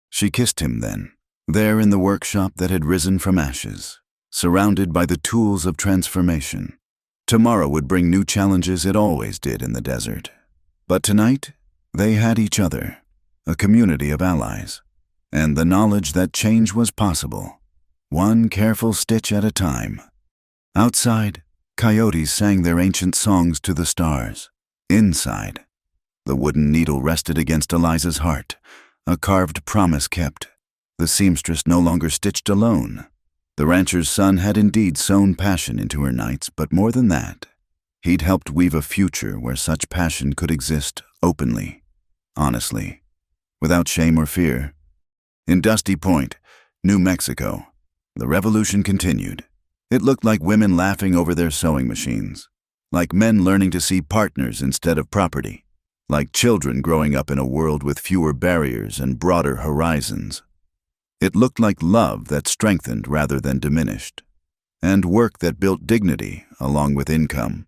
She kissed him then, there in the workshop that had risen from ashes, surrounded by the tools of transformation. Tomorrow would bring new challenges, it always did in the desert. But tonight, they had each other, a community of allies, and the knowledge that change was possible, one careful stitch at a time. Outside, coyotes sang their ancient songs to the stars. Inside, the wooden needle rested against Eliza's heart, a carved promise kept. The seamstress no longer stitched alone. The rancher's son had indeed sown passion into her nights, but more than that, he'd helped weave a future where such passion could exist openly, honestly, without shame or fear. In Dusty Point, New Mexico, the revolution continued. It looked like women laughing over their sewing machines, like men learning to see partners instead of property, like children growing up in a world with fewer barriers and broader horizons. It looked like love that strengthened rather than diminished, and work that built dignity along with income.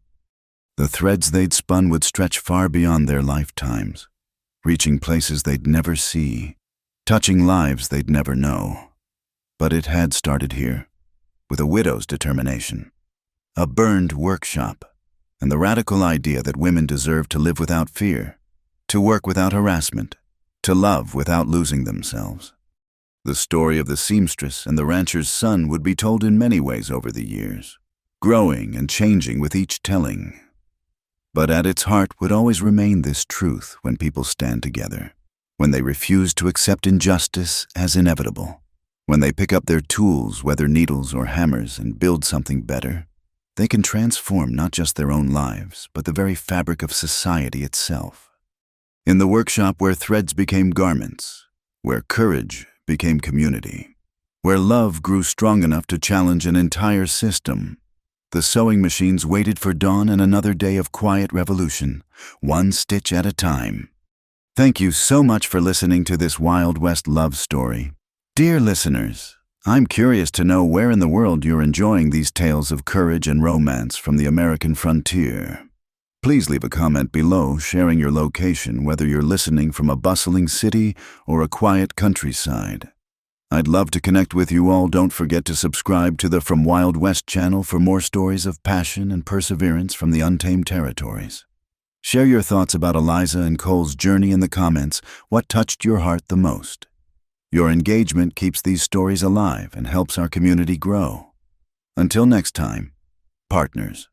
The threads they'd spun would stretch far beyond their lifetimes, reaching places they'd never see, touching lives they'd never know. But it had started here, with a widow's determination, a burned workshop, and the radical idea that women deserve to live without fear, to work without harassment, to love without losing themselves. The story of the seamstress and the rancher's son would be told in many ways over the years, growing and changing with each telling. But at its heart would always remain this truth: when people stand together, when they refuse to accept injustice as inevitable, when they pick up their tools, whether needles or hammers, and build something better, they can transform not just their own lives, but the very fabric of society itself. In the workshop where threads became garments, where courage became community, where love grew strong enough to challenge an entire system, the sewing machines waited for dawn and another day of quiet revolution, one stitch at a time. Thank you so much for listening to this Wild West love story. Dear listeners, I'm curious to know where in the world you're enjoying these tales of courage and romance from the American frontier. Please leave a comment below sharing your location, whether you're listening from a bustling city or a quiet countryside. I'd love to connect with you all. Don't forget to subscribe to the From Wild West channel for more stories of passion and perseverance from the untamed territories. Share your thoughts about Eliza and Cole's journey in the comments. What touched your heart the most? Your engagement keeps these stories alive and helps our community grow. Until next time, partners.